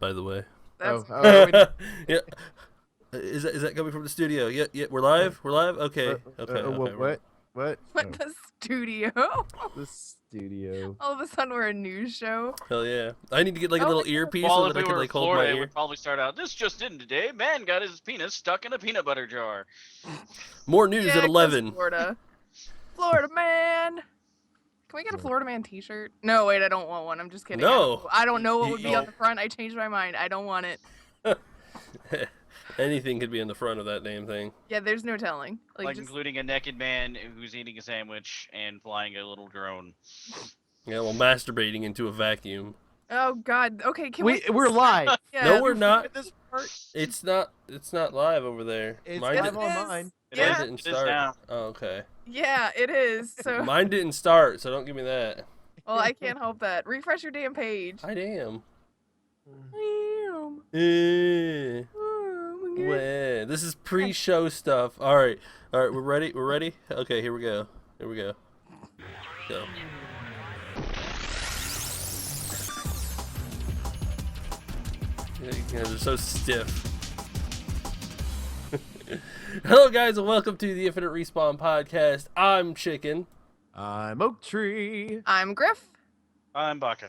by the way. That's Yeah. Is that coming from the studio? Yeah, we're live. We're live. Okay. Okay. What? Oh. the studio. The studio. All of a sudden, we're a news show. Hell yeah! I need to get like a Oh little my God. earpiece Well, so if that I we can were in like hold my Florida, it ear. would probably start out, this just in today, man got his penis stuck in a peanut butter jar. More news Yeah, at 'cause 11. Florida. Florida man. Can we get a Yeah. Florida man T-shirt? No, wait, I don't want one. I'm just kidding. No. I don't know what would be No. on the front. I changed my mind. I don't want it. Anything could be in the front of that damn thing. Yeah, there's no telling. Like Just including a naked man who's eating a sandwich and flying a little drone. Yeah, well, masturbating into a vacuum. oh god. Okay, can We're live. Yeah, No, we're not. At this part, It's not live over there. it's Mine live didn't, on is. mine. Yeah. mine didn't It is start. now. Oh, okay. Yeah, it is. So Mine didn't start, so don't give me that. well, I can't help that. Refresh your damn page. I am. Damn. Eh. Oh my God. Well, this is pre-show stuff. All right, we're ready. We're ready. Okay, here we go. Go. Yeah, they're so stiff. Hello, guys, and welcome to the Infinite Respawn podcast. I'm Chicken. I'm Oak Tree. I'm Griff. I'm Baka.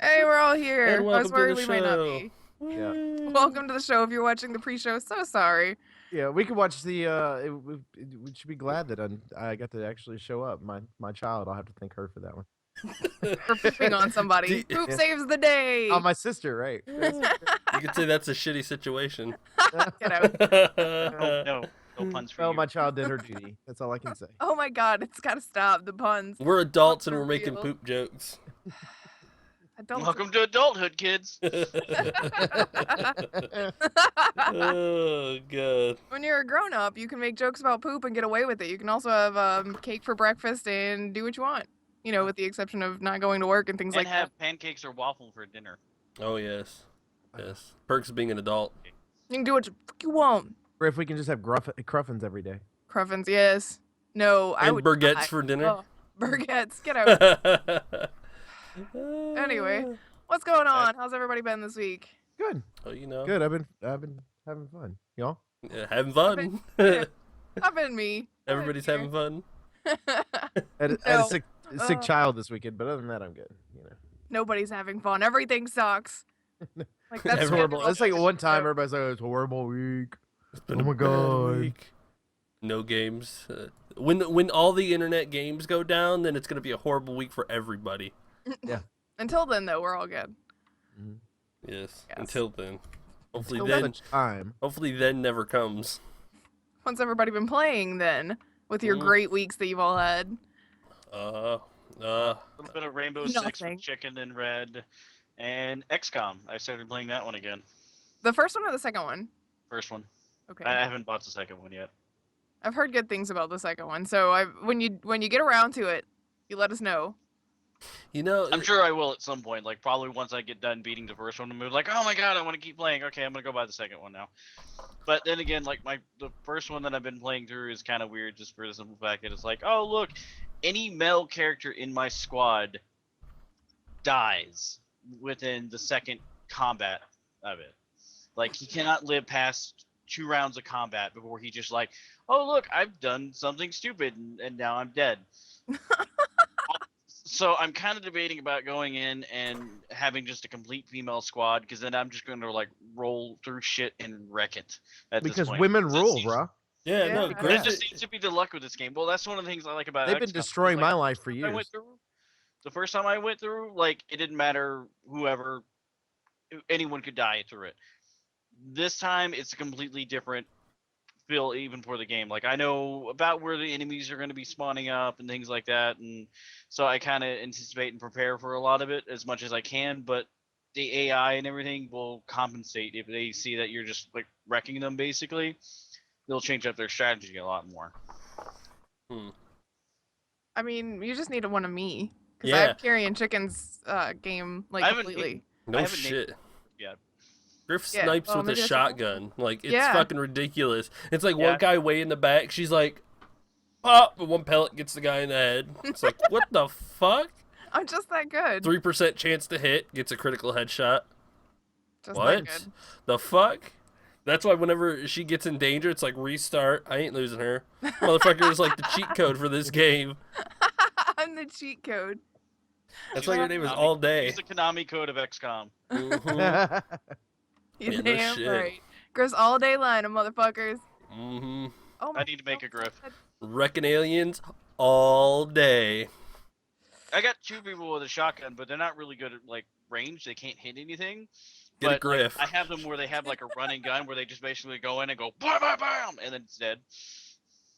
Hey, we're all here. And I welcome was to worried the we might not show. be. Yeah. Welcome to the show. If you're watching the pre-show, so sorry. Yeah, we could watch the. We should be glad that I got to actually show up. My child. I'll have to thank her for that one. For pooping on somebody. Do- Poop Yeah. saves the day. Oh, my sister, right? You could say that's a shitty situation. Get out. No puns for Well, you. my child did her duty. That's all I can say. Oh my god, it's gotta stop. The puns. We're adults and For we're making real. poop jokes. I don't. Welcome to adulthood, kids. Oh god. When you're a grown up, you can make jokes about poop and get away with it. You can also have cake for breakfast and do what you want. You know, with the exception of not going to work and things And like have pancakes or waffle for dinner. Oh yes. Yes. Perks of being an adult. that. You can do what you want. Or if we can just have cruffins every day. Cruffins, yes. No, I And would. baguettes for dinner. Oh, baguettes, get out. Anyway. What's going on? How's everybody been this week? Good. Oh, you know. Good. I've been having fun. Y'all. Yeah, having fun. Yeah. I've been me. Everybody's having fun. Had a No. sick child this weekend, but other than that, I'm good. You know. Nobody's having fun. Everything sucks. Like that's It's Everyone- horrible. It's like one time everybody's like, "It's a horrible week." It's been Oh a my bad God. week. No games. When all the internet games go down, then it's gonna be a horrible week for everybody. Until then, though, we're all good. Yes. Yes. Until then. Hopefully Until then. such time. Hopefully then never comes. What's everybody been playing then? With your Mm. great weeks that you've all had. Uh. A little bit of Rainbow Six Nothing. with Chicken and Red. And XCOM. I started playing that one again. The first one or the second one? First one. Okay. I haven't bought the second one yet. I've heard good things about the second one. So when you get around to it, you let us know. You know. I'm sure I will at some point. Like probably once I get done beating the first one, I'm like, oh my god, I want to keep playing. Okay, I'm gonna go buy the second one now. But then again, like the first one that I've been playing through is kind of weird, just for the simple fact that it's like, oh look, any male character in my squad dies within the second combat of it. Like he cannot live past 2 rounds of combat before he just like, oh look, I've done something stupid and now I'm dead. So I'm kind of debating about going in and having just a complete female squad, because then I'm just going to like roll through shit and wreck it at this Because point. women That rule, seems- bro. Yeah. Yeah. No. That That Griff. just seems to be the luck with this game. Well, that's one of the things I like about They've been XCOM. destroying Like, my life for I years. went through, the first time I went through, like it didn't matter whoever, anyone could die through it. This time it's a completely different feel, even for the game. Like I know about where the enemies are going to be spawning up and things like that, and so I kind of anticipate and prepare for a lot of it as much as I can. But the AI and everything will compensate if they see that you're just like wrecking them. Basically, they'll change up their strategy a lot more. I mean, you just need one of me. Because Yeah. I have Carrion Chicken's game like I haven't completely. No I haven't named shit. it yet. Griff Yeah, snipes well, with a maybe I should- shotgun. Like, it's Yeah. fucking ridiculous. It's like Yeah. one guy way in the back. She's like, pop, and one pellet gets the guy in the head. It's like, what the fuck? I'm just that good. 3% chance to hit, gets a critical headshot. Just not What? good. The fuck? That's why whenever she gets in danger, it's like restart. I ain't losing her. Motherfucker is like the cheat code for this game. I'm the cheat code. That's She's why your the name is Konami- All Day. She's the Konami code of XCOM. Mhm. You Yeah, no damn shit. right. Chris all day line of motherfuckers. Mhm. Oh I need to make a griff. Wrecking aliens all day. I got 2 people with a shotgun, but they're not really good at like range. They can't hit anything. Get a But like, griff. I have them where they have like a running gun where they just basically go in and go bam, bam, bam, and then it's dead.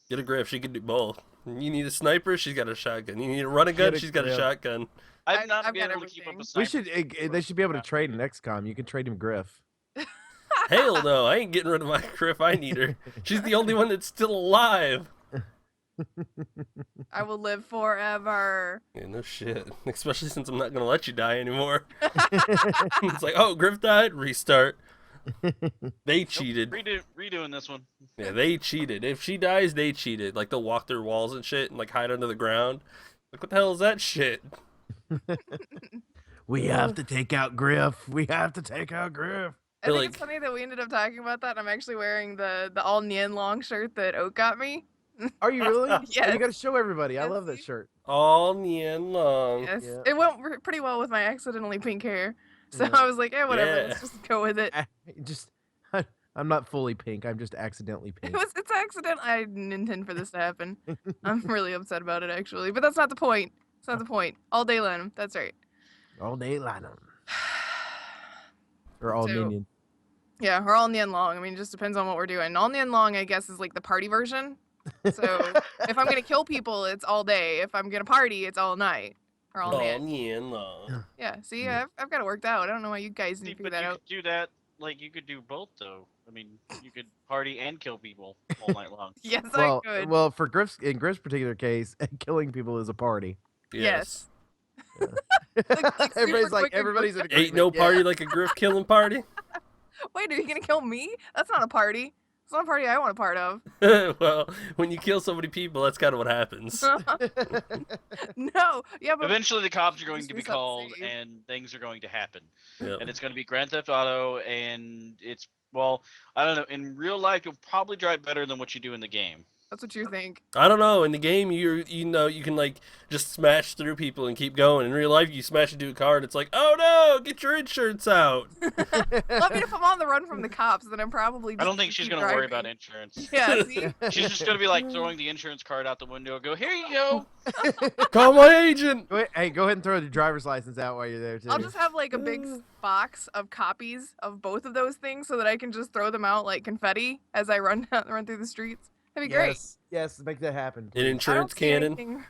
Get a griff. She can do both. You need a sniper. She's got a shotgun. You need a running gun. Get a She's got a griff. shotgun. I've not I've been got able to keep up a everything. We sniper. should. They should be able to trade in XCOM. You can trade him Griff. Hell no. I ain't getting rid of my griff. I need her. She's the only one that's still alive. I will live forever. Yeah, no shit. Especially since I'm not gonna let you die anymore. It's like, oh, Griff died. Restart. They Nope, cheated. redoing this one. Yeah, they cheated. If she dies, they cheated. Like they'll walk through walls and shit and like hide under the ground. Like what the hell is that shit? We have to take out Griff. We have to take out Griff. I think They're it's like- funny that we ended up talking about that. I'm actually wearing the all Nien Long shirt that Oak got me. Are you really? Oh, Yes. you got to show everybody. I Yes, love that see? shirt. All neon long. Yes, Yeah. it went pretty well with my accidentally pink hair. So Yeah. I was like, whatever, Yeah. let's just go with it. Just, I'm not fully pink. I'm just accidentally pink. It's accident. I didn't intend for this to happen. I'm really upset about it actually, but that's not the point. It's not the point. All day Lenham. That's right. All day Lana. Or all So- minion. Yeah, or all Nien Long. I mean, it just depends on what we're doing. All Nien Long, I guess, is like the party version. So if I'm gonna kill people, it's all day. If I'm gonna party, it's all night. Or all All Nien. neon long. Yeah. See, Yeah. I've got it worked out. I don't know why you guys See, didn't but figure that you out. could do that. Like you could do both though. I mean, you could party and kill people all night long. Yes, Well, I could. well, for Griff's in Griff's particular case, killing people is a party. Yes. Like super Everybody's like, quick and everybody's in quick. agreement. Ain't no yeah. party like a Griff killing party. Wait, are you gonna kill me? That's not a party. It's not a party I want a part of. Well, when you kill so many people, that's kind of what happens. No. Yeah, but Eventually, the cops are going Just to be reset the called, save. and things are going to happen. Yeah. And it's going to be Grand Theft Auto, and it's well, I don't know. In real life, you'll probably drive better than what you do in the game. that's what you think. I don't know. In the game, you know you can like just smash through people and keep going. In real life, you smash into a car and it's like, oh no, get your insurance out. Well, I mean, if I'm on the run from the cops, then I'm probably. I just don't think she's keep going to worry driving. about insurance. Yeah. See. She's just going to be like throwing the insurance card out the window. Go, here you go. Call my agent. Hey, go ahead and throw the driver's license out while you're there too. I'll just have like a big box of copies of both of those things so that I can just throw them out like confetti as I run through the streets. That'd be great. Yes, make that happen. An please. I don't insurance see cannon. anything-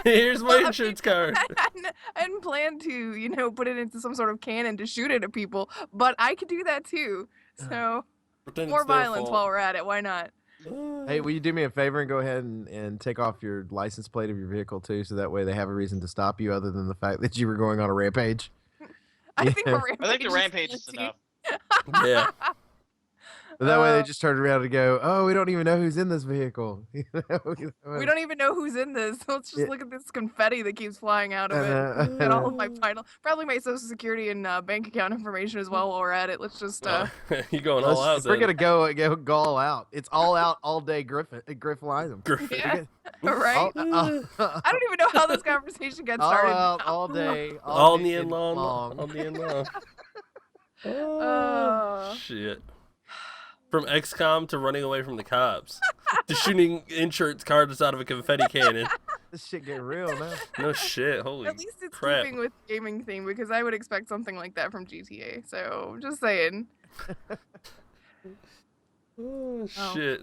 Here's my Well, I mean, insurance card. I hadn't planned to, put it into some sort of cannon to shoot it at people, but I could do that too. So Pretend more it's their violence fault. while we're at it. Why not? Hey, will you do me a favor and go ahead and take off your license plate of your vehicle too, so that way they have a reason to stop you other than the fact that you were going on a rampage? I think Yeah. a I think rampage the is rampage is guilty. Yeah. enough. But that way they Uh, just turn around and go, "Oh, we don't even know who's in this vehicle." We don't even know who's in this. Let's just Yeah. look at this confetti that keeps flying out of it. And all of my final, probably my social security and bank account information as well while we're at it. Let's just, You going all out We're then. gonna go all out. It's all out all day. Griff Lynham. Griffin. yeah, right? All, I don't even know how this conversation got all started. out now. all day. All day neon long. All neon long. Uh. Shit. From XCOM to running away from the cops to shooting insurance cards out of a confetti cannon. This shit get real now. No shit. Holy At least it's crap. keeping with gaming theme because I would expect something like that from GTA. So just saying. Oh, shit.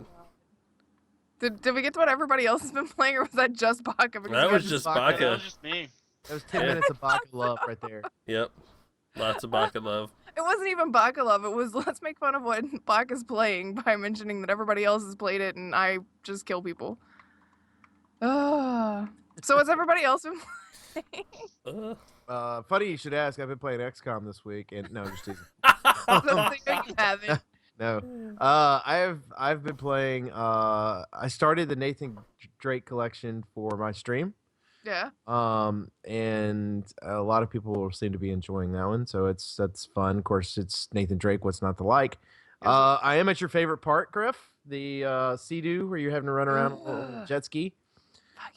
Did we get to what everybody else has been playing, or was that just Baka? Because That you was guys- just Baka. That Baka. was just me. That was 10 Yeah. minutes of Baka love right there. Yep. Lots of Baka love. It wasn't even Baka love. It was let's make fun of what Baka's playing by mentioning that everybody else has played it and I just kill people. So what's everybody else been playing? Funny you should ask. I've been playing XCOM this week, and no, just teasing. So you haven't. No, I've been playing. I started the Nathan Drake collection for my stream. Yeah. And a lot of people seem to be enjoying that one, so that's fun. Of course, it's Nathan Drake. What's not to like? I am at your favorite part, Griff, the Sea-Doo, where you're having to run around on a little jet ski,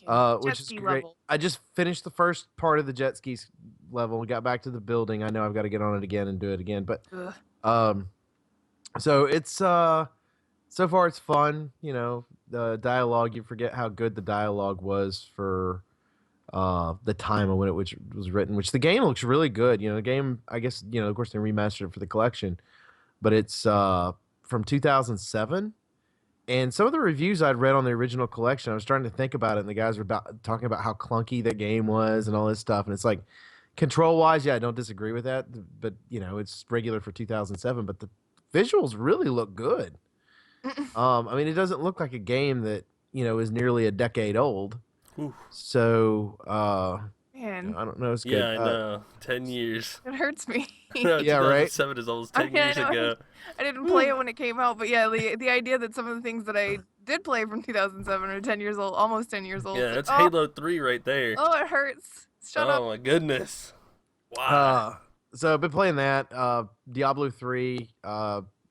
Fucking which jet is ski great. level. I just finished the first part of the jet skis level, got back to the building. I know I've got to get on it again and do it again, but Ugh. so it's so far it's fun. You know, the dialogue. You forget how good the dialogue was for the time of when it which was written. Which the game looks really good. You know, the game. I guess of course they remastered it for the collection, but it's from 2007. And some of the reviews I'd read on the original collection, I was trying to think about it, and the guys were talking about how clunky that game was and all this stuff. And it's like, control wise, yeah, I don't disagree with that, but it's regular for 2007. But the visuals really look good. I mean, it doesn't look like a game that is nearly a decade old. Ooh. So Man, I don't know. It's good. Yeah, I know. 10 years. it hurts me. No, Yeah, right? 2007 is almost I 10 mean, I years know. ago. I didn't play it when it came out, but yeah, the idea that some of the things that I did play from 2007 are 10 years old, almost 10 years old. Yeah, it's that's like, Halo 3 right there. Oh, it hurts. Shut Oh up. my goodness. Wow. So I've been playing that. Diablo 3,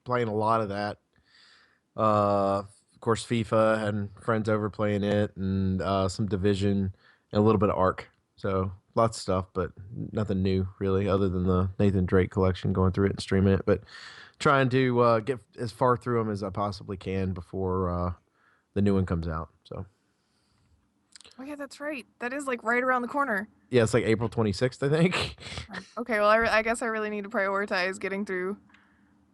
playing a lot of that. Of course, FIFA, and friends over playing it, and some Division, and a little bit of Ark. So lots of stuff, but nothing new really, other than the Nathan Drake collection, going through it and streaming it. But trying to get as far through them as I possibly can before the new one comes out. So Oh yeah, that's right. That is like right around the corner. yeah, it's like April 26th, I think. Okay, well, I guess I really need to prioritize getting through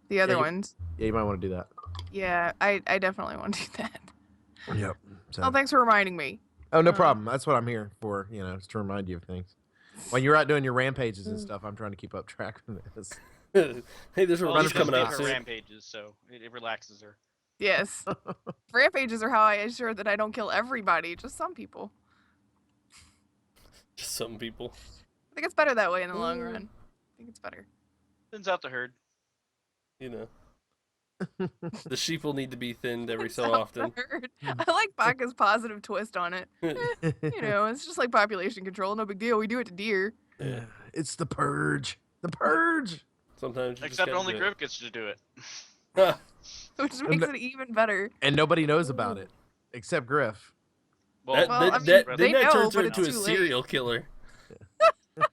the other you- ones. Yeah, you might want to do that. Yeah, I definitely want to do that. Yep. So. Oh, thanks for reminding me. Oh, no problem. That's what I'm here for, is to remind you of things. When you're out doing your rampages Mm. and stuff, I'm trying to keep up track of this. Hey, there's a Well, runner she does coming get out her soon. rampages, so it relaxes her. Yes. Rampages are how I ensure that I don't kill everybody, just some people. Just some people. I think it's better that way in the long run. I think it's better. Thins out the herd. You know. The sheep will need to be thinned every so often. I like Baka's positive twist on it. It's just like population control. No big deal. We do it to deer. Yeah. It's the purge. The purge. Sometimes you Except just only gotta do Grip gets to do it. it. Which makes it even better. And nobody knows about it except Griff. That, Well, that, I mean, that, they then that know, turns her but into it's a too late. serial killer.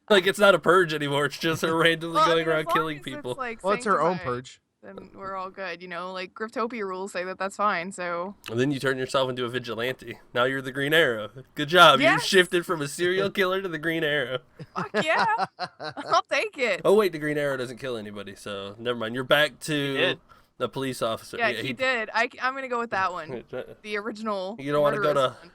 Like, it's not a purge anymore. It's just her randomly Well, I going mean, as around long killing as people. It's, like, Well, it's her own sanctified, purge. Then we're all good. Like Griftopia rules say that that's fine. So And then you turn yourself into a vigilante. Now you're the Green Arrow. Good job. You Yes. shifted from a serial killer to the Green Arrow. fuck yeah, I'll take it. Oh, wait, the Green Arrow doesn't kill anybody, so never mind. You're back to did. the police officer. Yeah, he did. I'm gonna go with that one. The original. You don't want to go murderous to. one.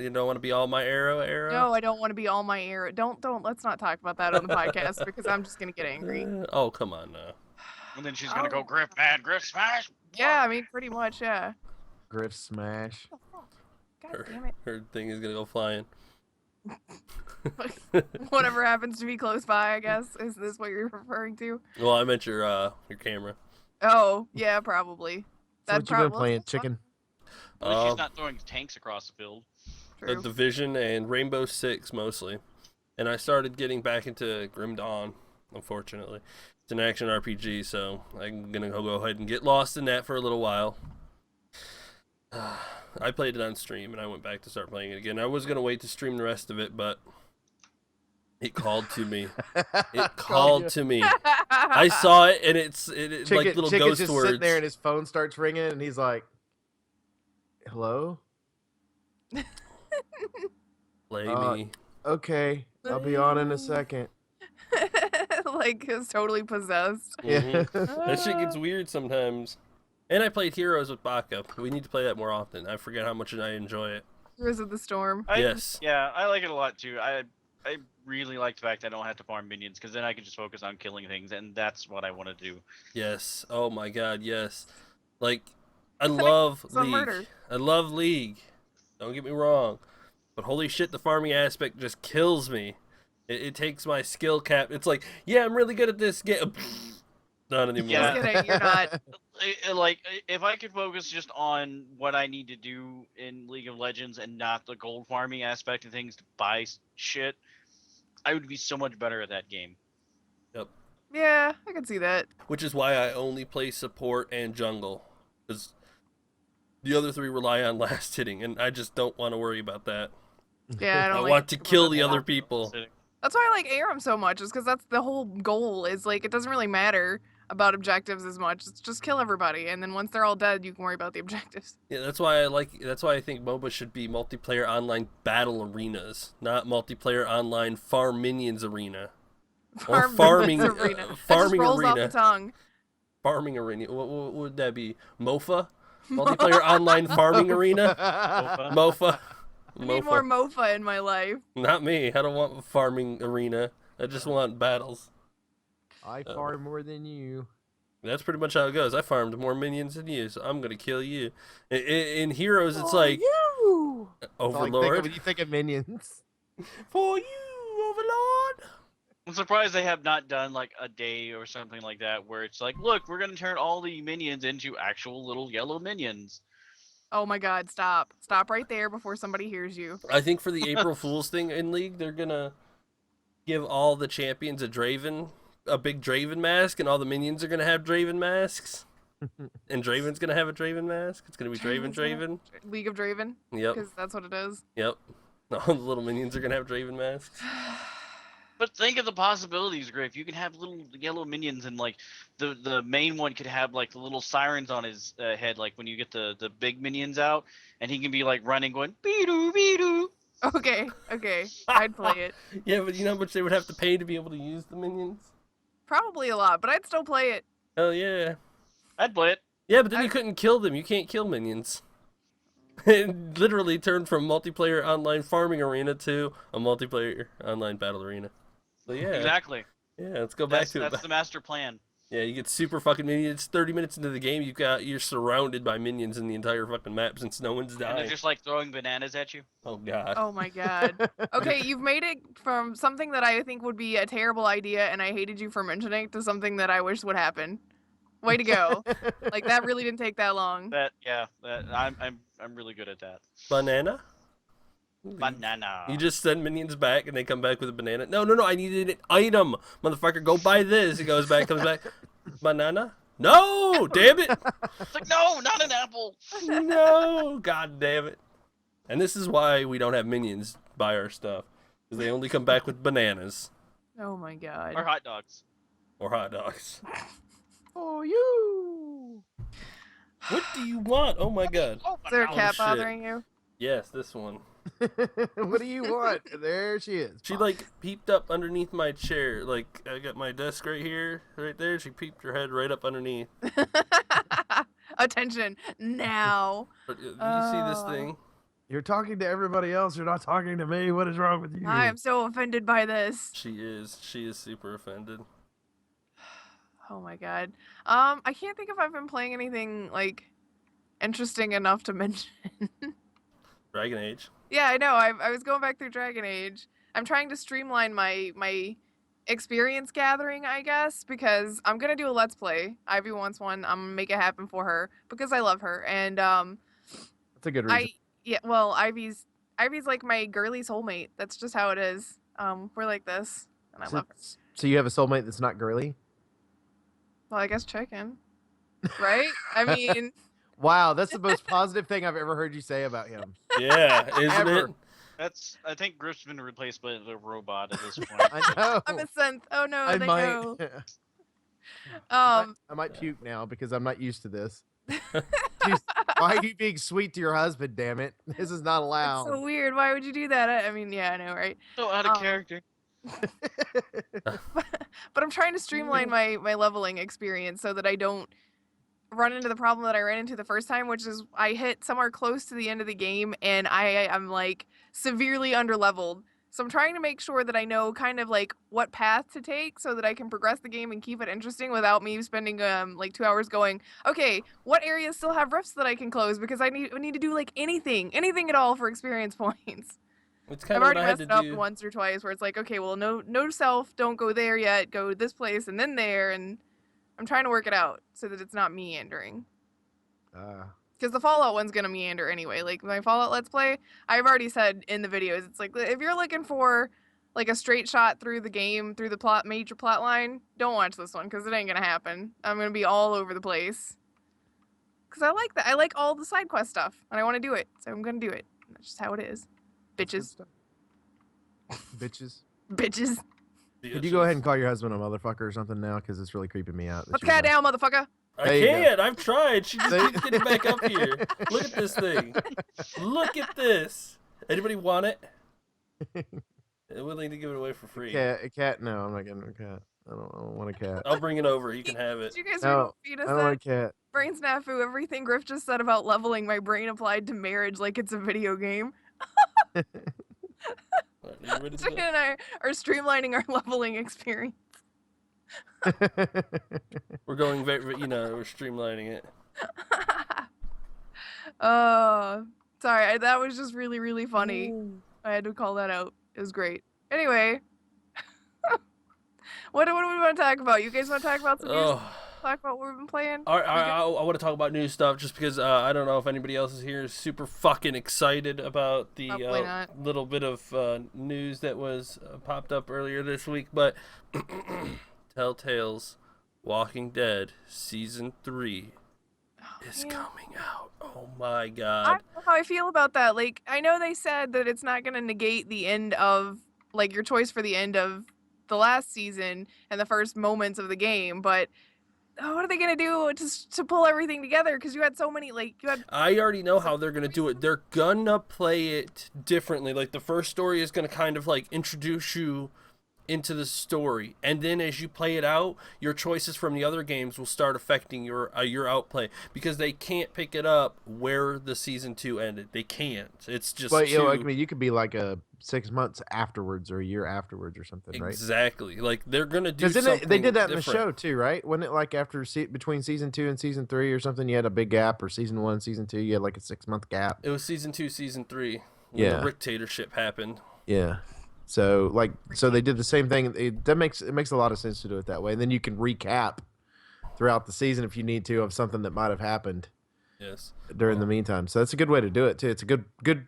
You don't want to be all my arrow. No, I don't want to be all my arrow. Don't. Let's not talk about that on the podcast because I'm just gonna get angry. Oh, come on now. And then she's gonna go Oh. Grip mad, Grip smash. Yeah, I mean, pretty much, yeah. Griff smash. What the fuck? God Her, damn it. her thing is gonna go flying. Whatever happens to be close by, I guess. Is this what you're referring to? Well, I meant your camera. Oh, yeah, probably. So what you been playing, that's fun. chicken? At least Um, she's not throwing tanks across the field. The True. Division and Rainbow Six mostly, and I started getting back into Grim Dawn. Unfortunately, it's an action RPG, so I'm gonna go ahead and get lost in that for a little while. I played it on stream, and I went back to start playing it again. I was gonna wait to stream the rest of it, but it called to me. It called to me. I saw it, and it's like little Chicken's ghost just words. sitting there and his phone starts ringing and he's like, "Hello? Play Uh, me. Okay, I'll be on in a second." Like, is totally possessed. Mhm. Yeah. That shit gets weird sometimes. And I played Heroes with Baka. We need to play that more often. I forget how much I enjoy it. Heroes of the Storm. Yes. Yeah, I like it a lot too. I really like the fact that I don't have to farm minions because then I can just focus on killing things, and that's what I want to do. Yes. Oh my god, yes. Like, I love Some League. murder. I love League. Don't get me wrong. But holy shit, the farming aspect just kills me. It takes my skill cap. It's like, yeah, I'm really good at this game. Not anymore. Yeah. Just kidding, you're not. Like, if I could focus just on what I need to do in League of Legends and not the gold farming aspect of things to buy shit, I would be so much better at that game. Yeah, I can see that. Which is why I only play support and jungle, because the other three rely on last hitting, and I just don't want to worry about that. Yeah, I I don't want to like kill the that. other people. That's why I like Aram so much, is because that's the whole goal. Is like it doesn't really matter about objectives as much. It's just kill everybody, and then once they're all dead, you can worry about the objectives. Yeah, that's why I like. That's why I think MOBA should be multiplayer online battle arenas, not multiplayer online farm minions arena. Or farming arena. That farming just rolls arena. off the tongue. Farming arena. What would that be? MOFA? Multiplayer online farming arena? MOFA. I need more MOFA in my life. Not me. I don't want farming arena. I just want battles. I farm more than you. That's pretty much how it goes. I farmed more minions than you, so I'm gonna kill you. In Heroes, it's like you. Overlord. When you think of minions. For you, Overlord. I'm surprised they have not done like a day or something like that where it's like, look, we're gonna turn all the minions into actual little yellow minions. Oh my god, stop. Stop right there before somebody hears you. I think for the April Fool's thing in League, they're gonna give all the champions a big Draven mask, and all the minions are gonna have Draven masks. And Draven's gonna have a Draven mask. It's gonna be Draven. League of Draven, Yep. because that's what it is. Yep. All the little minions are gonna have Draven masks. But think of the possibilities, Griff. You can have little yellow minions, and like the main one could have like the little sirens on his head, like when you get the big minions out, and he can be like running, going beedoo beedoo. Okay, I'd play it. Yeah, but you know how much they would have to pay to be able to use the minions? Probably a lot, but I'd still play it. Hell yeah. I'd play it. Yeah, but then you couldn't kill them. You can't kill minions. It literally turned from multiplayer online farming arena to a multiplayer online battle arena. So yeah. Exactly. Yeah, let's go back to it. That's the master plan. Yeah, you get super fucking minions. 30 minutes into the game, you're surrounded by minions in the entire fucking map since no one's And they're died. just like throwing bananas at you. Oh god. Oh my god. Okay, you've made it from something that I think would be a terrible idea and I hated you for mentioning to something that I wish would happen. Way to go. Like that really didn't take that long. I'm really good at that. Banana? Banana. You just send minions back and they come back with a banana. No, I needed an item. Motherfucker, go buy this. It goes back, comes back. Banana? No! Damn it! It's like, no, not an apple. No! God damn it. And this is why we don't have minions buy our stuff. Because they only come back with bananas. Oh my god. Or hot dogs. Or hot dogs. For you. What do you want? Oh my god. Oh, Is there a banana. cat shit. bothering you? Yes, this one. What do you want? There she is. She like peeped up underneath my chair. Like I got my desk right here, right there. She peeped her head right up underneath. Attention now. But, you see this Oh. thing? You're talking to everybody else. You're not talking to me. What is wrong with you? I am so offended by this. She is super offended. Oh my god. I can't think if I've been playing anything like interesting enough to mention. Dragon Age. Yeah, I know. I was going back through Dragon Age. I'm trying to streamline my experience gathering, I guess, because I'm gonna do a Let's Play. Ivy wants one. I'm gonna make it happen for her because I love her. And That's a good reason. well, Ivy's like my girly soulmate. That's just how it is. We're like this, and I love her. So you have a soulmate that's not girly? Well, I guess chicken, right? I mean, Wow, that's the most positive thing I've ever heard you say about him. Yeah, isn't Ever. it? I think Griff's been replaced by the robot at this point. I know. I'm a synth. Oh no, I they might. go. I might puke now because I'm not used to this. Jeez, why are you being sweet to your husband? Damn it! This is not It's allowed. so weird. Why would you do that? I mean, yeah, I know, right? So out of Um, character. But I'm trying to streamline my leveling experience so that I don't run into the problem that I ran into the first time, which is I hit somewhere close to the end of the game and I'm like severely underleveled. So I'm trying to make sure that I know kind of like what path to take so that I can progress the game and keep it interesting without me spending like 2 hours going, okay, what areas still have rifts that I can close because I need to do like anything at all for experience points. It's I've kind of what already I had messed to up do. once or twice where it's like, okay, well, no self, don't go there yet, go this place and then there, and I'm trying to work it out so that it's not meandering. Ah. Because the Fallout one's gonna meander anyway. Like my Fallout Let's Play, I've already said in the videos, it's like if you're looking for like a straight shot through the game, through the major plot line, don't watch this one because it ain't gonna happen. I'm gonna be all over the place. Because I like that. I like all the side quest stuff, and I want to do it, so I'm gonna do it. That's just how it is. Bitches, Bitches. bitches. Could you go ahead and call your husband a motherfucker or something now? Because it's really creeping me out. that Put the you're cat not- down, motherfucker. I There you go. can't. I've tried. She just See? keeps getting back up here. Look at this thing. Look at this. Anybody want it? I'm willing to give it away for free. A cat? No, I'm not getting a cat. I don't want a cat. I'll bring it over. You can have it. Did you guys No, read what Vita I don't want said? a cat. Brain snafu. Everything Griff just said about leveling, my brain applied to marriage like it's a video game. Alright, are you ready to Chicken go? and I are streamlining our leveling experience. We're going very, we're streamlining it. Sorry, that was just really, really funny. I had to call that out. It was great. Anyway, what do we want to talk about? You guys want to talk about some news? Oh. Talk about what we've been playing? I want to talk about new stuff just because I don't know if anybody else is here is super fucking excited about the Probably not. little bit of news that was popped up earlier this week, but Telltale's Walking Dead Season 3 is man. coming out. Oh my I god. don't know how I feel about that. Like, I know they said that it's not going to negate the end of, like, your choice for the end of the last season and the first moments of the game, but what are they going to do to pull everything together? Because you had so many, like, you had... I already know how they're gonna do it. They're gonna play it differently. Like the first story is gonna kind of like introduce you into the story, and then as you play it out, your choices from the other games will start affecting your outplay because they can't pick it up where the season 2 ended. They can't. It's just But you know, I too- mean, you could be like a 6 months afterwards or a year afterwards or something, right? exactly like they're gonna do Because something they did that in the different. show too, right? Wasn't it like after between season 2 and season 3 or something? You had a big gap, or season 1, season 2, you had like a 6-month gap. It was season 2, season 3 when Yeah. the dictatorship happened. Yeah. So so they did the same thing. It makes a lot of sense to do it that way, and then you can recap throughout the season if you need to of something that might have happened Yes. during the meantime. So that's a good way to do it too. It's a good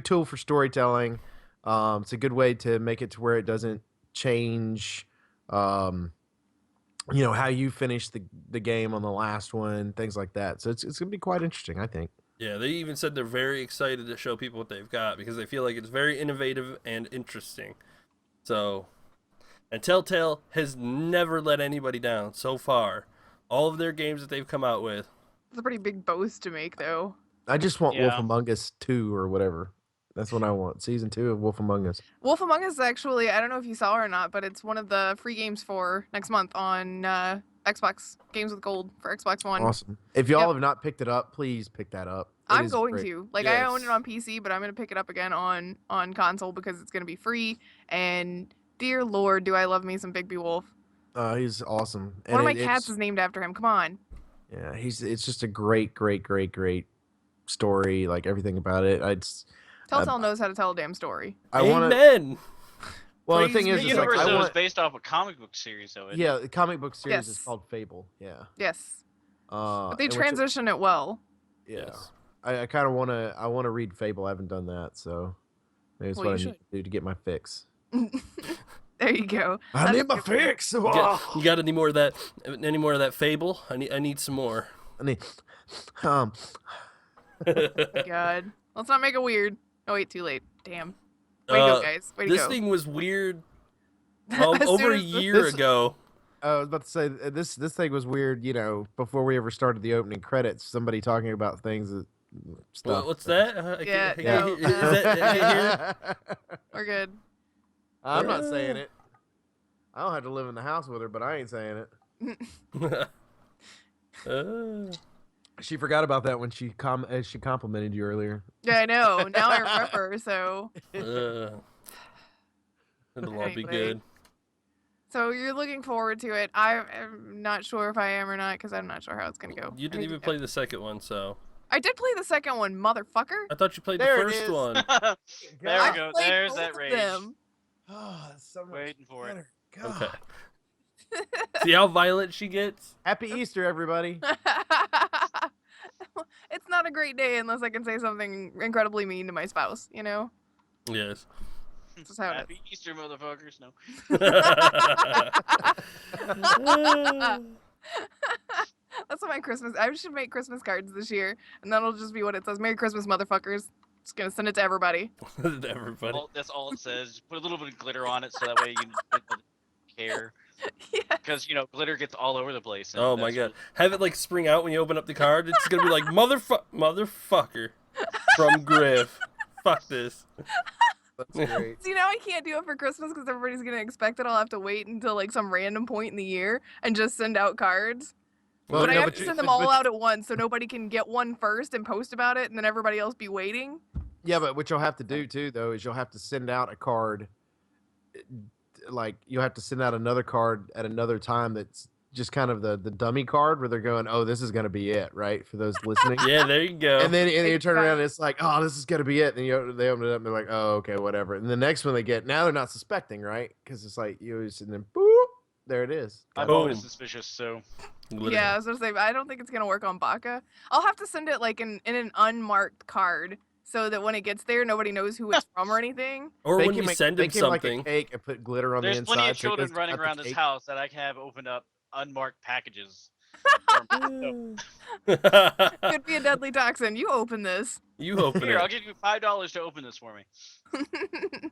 tool for storytelling. It's a good way to make it to where it doesn't change, how you finish the game on the last one, things like that. So it's gonna be quite interesting, I think. Yeah, they even said they're very excited to show people what they've got because they feel like it's very innovative and interesting. So, and Telltale has never let anybody down so far. All of their games that they've come out with. It's a pretty big boast to make, though. I just want Yeah. Wolf Among Us 2 or whatever. That's what I want. Season 2 of Wolf Among Us. Wolf Among Us, actually, I don't know if you saw it or not, but it's one of the free games for next month on Xbox Games with Gold for Xbox One. Awesome. If y'all Yep. have not picked it up, please pick that up. It I'm is going great. to. Like, I own it Yes. on PC, but I'm going to pick it up again on console because it's going to be free. And dear Lord, do I love me some Bigby Wolf. He's awesome. One of my And cats it's- is named after him. Come on. Yeah, it's just a great story. Like everything about it. Telltale knows how to tell a damn story. I want to. Amen. Well, the Praise thing be is, The to it's like universe I though is want. based off a comic book series, though. isn't it? Yeah, the comic book series is Yes. called Fable. Yeah. Yes. But they and which- transition it well. Yeah. Yes. I kind of want to. I want to read Fable. I haven't done that, so maybe that's Well, what I you need to do to get my fix. There you go. I That's need a my good one. fix. You got any more of that? Any more of that Fable? I need some more. I need. God. Let's not make it weird. Oh, wait, too late. Damn. Way to go, guys. Way to This go. thing was weird As over soon a as the- year this- ago. I was about to say this thing was weird. Before we ever started the opening credits, somebody talking about things that stuff. What's that? I Yeah, can't- no, is that- I can't We're good. I'm not saying it. I don't have to live in the house with her, but I ain't saying it. hear? She forgot about that when she complimented you earlier. Yeah, I know. Now I remember, so. It'll all be Anyway. good. So you're looking forward to it. I'm not sure if I am or not because I'm not sure how it's going to go. You didn't even play the second one, so I did play the second one, motherfucker. I thought you played There the it first is. one. There I we go. played There's both that of rage. them. Oh, that's so much Waiting for it. better. God. Okay. See how violent she gets? Happy Easter, everybody. It's not a great day unless I can say something incredibly mean to my spouse, you know? Yes. That's just how it is. Happy Easter, motherfuckers. No. That's what my Christmas. I should make Christmas cards this year, and that'll just be what it says. Merry Christmas, motherfuckers. Just gonna send it to everybody. Everybody. That's all it says. Just put a little bit of glitter on it so that way you don't care. Yeah. Because, glitter gets all over the place. and Oh my that's god. Have it like spring out when you open up the card. It's gonna be like motherfucker from Griff. Fuck this. That's great. See, now I can't do it for Christmas because everybody's gonna expect it. I'll have to wait until like some random point in the year and just send out cards. Well, But I no, have but to you- send them but- all but- out at once, so nobody can get one first and post about it, and then everybody else be waiting. Yeah, but what you'll have to do too, though, is you'll have to send out a card. Like you'll have to send out another card at another time that's just kind of the dummy card where they're going, oh, this is gonna be it, right? For those listening. Yeah, there you go. And then you turn Right. around and it's like, oh, this is gonna be it. And they open it up and they're like, oh, okay, whatever. And the next one they get, now they're not suspecting, right? Because it's like you always and then boop, there it is. I'm Boom. always suspicious, so. Literally. Yeah, I was gonna say, I don't think it's gonna work on Baka. I'll have to send it like in an unmarked card so that when it gets there, nobody knows who it's from or anything. Or They when can you make- send they him can make something. a cake and put glitter on There's the inside. plenty of so it children goes running out the around this cake. house that I can have opened up unmarked packages. Could be a deadly toxin. You open this. You open Here, I'll it. give you $5 to open this for me.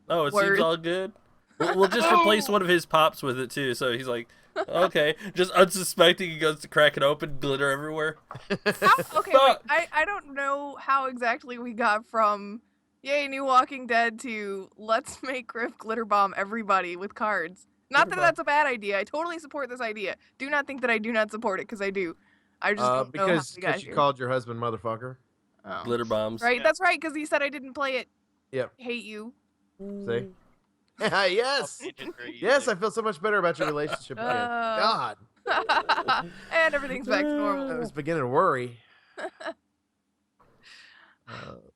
Oh, it Word. seems all good. We'll just replace one of his pops with it too. So he's like, okay, just unsuspecting. He goes to crack it open, glitter everywhere. Okay, wait, Fuck. I don't know how exactly we got from yay new Walking Dead to let's make Griff glitter bomb everybody with cards. Not that Glitter bomb. that's a bad idea. I totally support this idea. Do not think that I do not support it because I do. I just don't know how Because we got you here. called your husband motherfucker. Oh. Glitter bombs. Right, Yeah. that's right because he said I didn't play it. Yep. Hate you. See? yes. Yes, I feel so much better about your relationship again. God, And everything's back to I normal. was beginning to worry.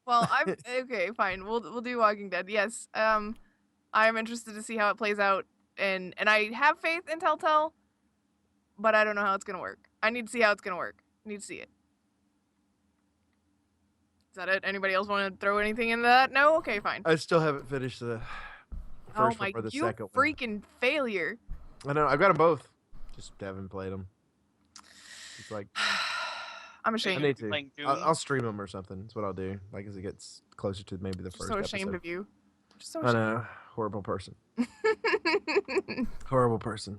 Well, I'm okay. Fine. We'll do Walking Dead. Yes. I'm interested to see how it plays out, and I have faith in Telltale, but I don't know how it's gonna work. I need to see how it's gonna work. I need to see it. Is that it? Anybody else want to throw anything into that? No. Okay. Fine. I still haven't finished the Oh first my! one or the You second freaking failure! one. I know. I've got them both. Just haven't played them. It's like I'm I ashamed. need to. Playing Doom? I'll stream them or something. That's what I'll do. Like as it gets closer to maybe the I'm first so ashamed episode. of you. I'm just so I know. Horrible person. ashamed. Horrible person.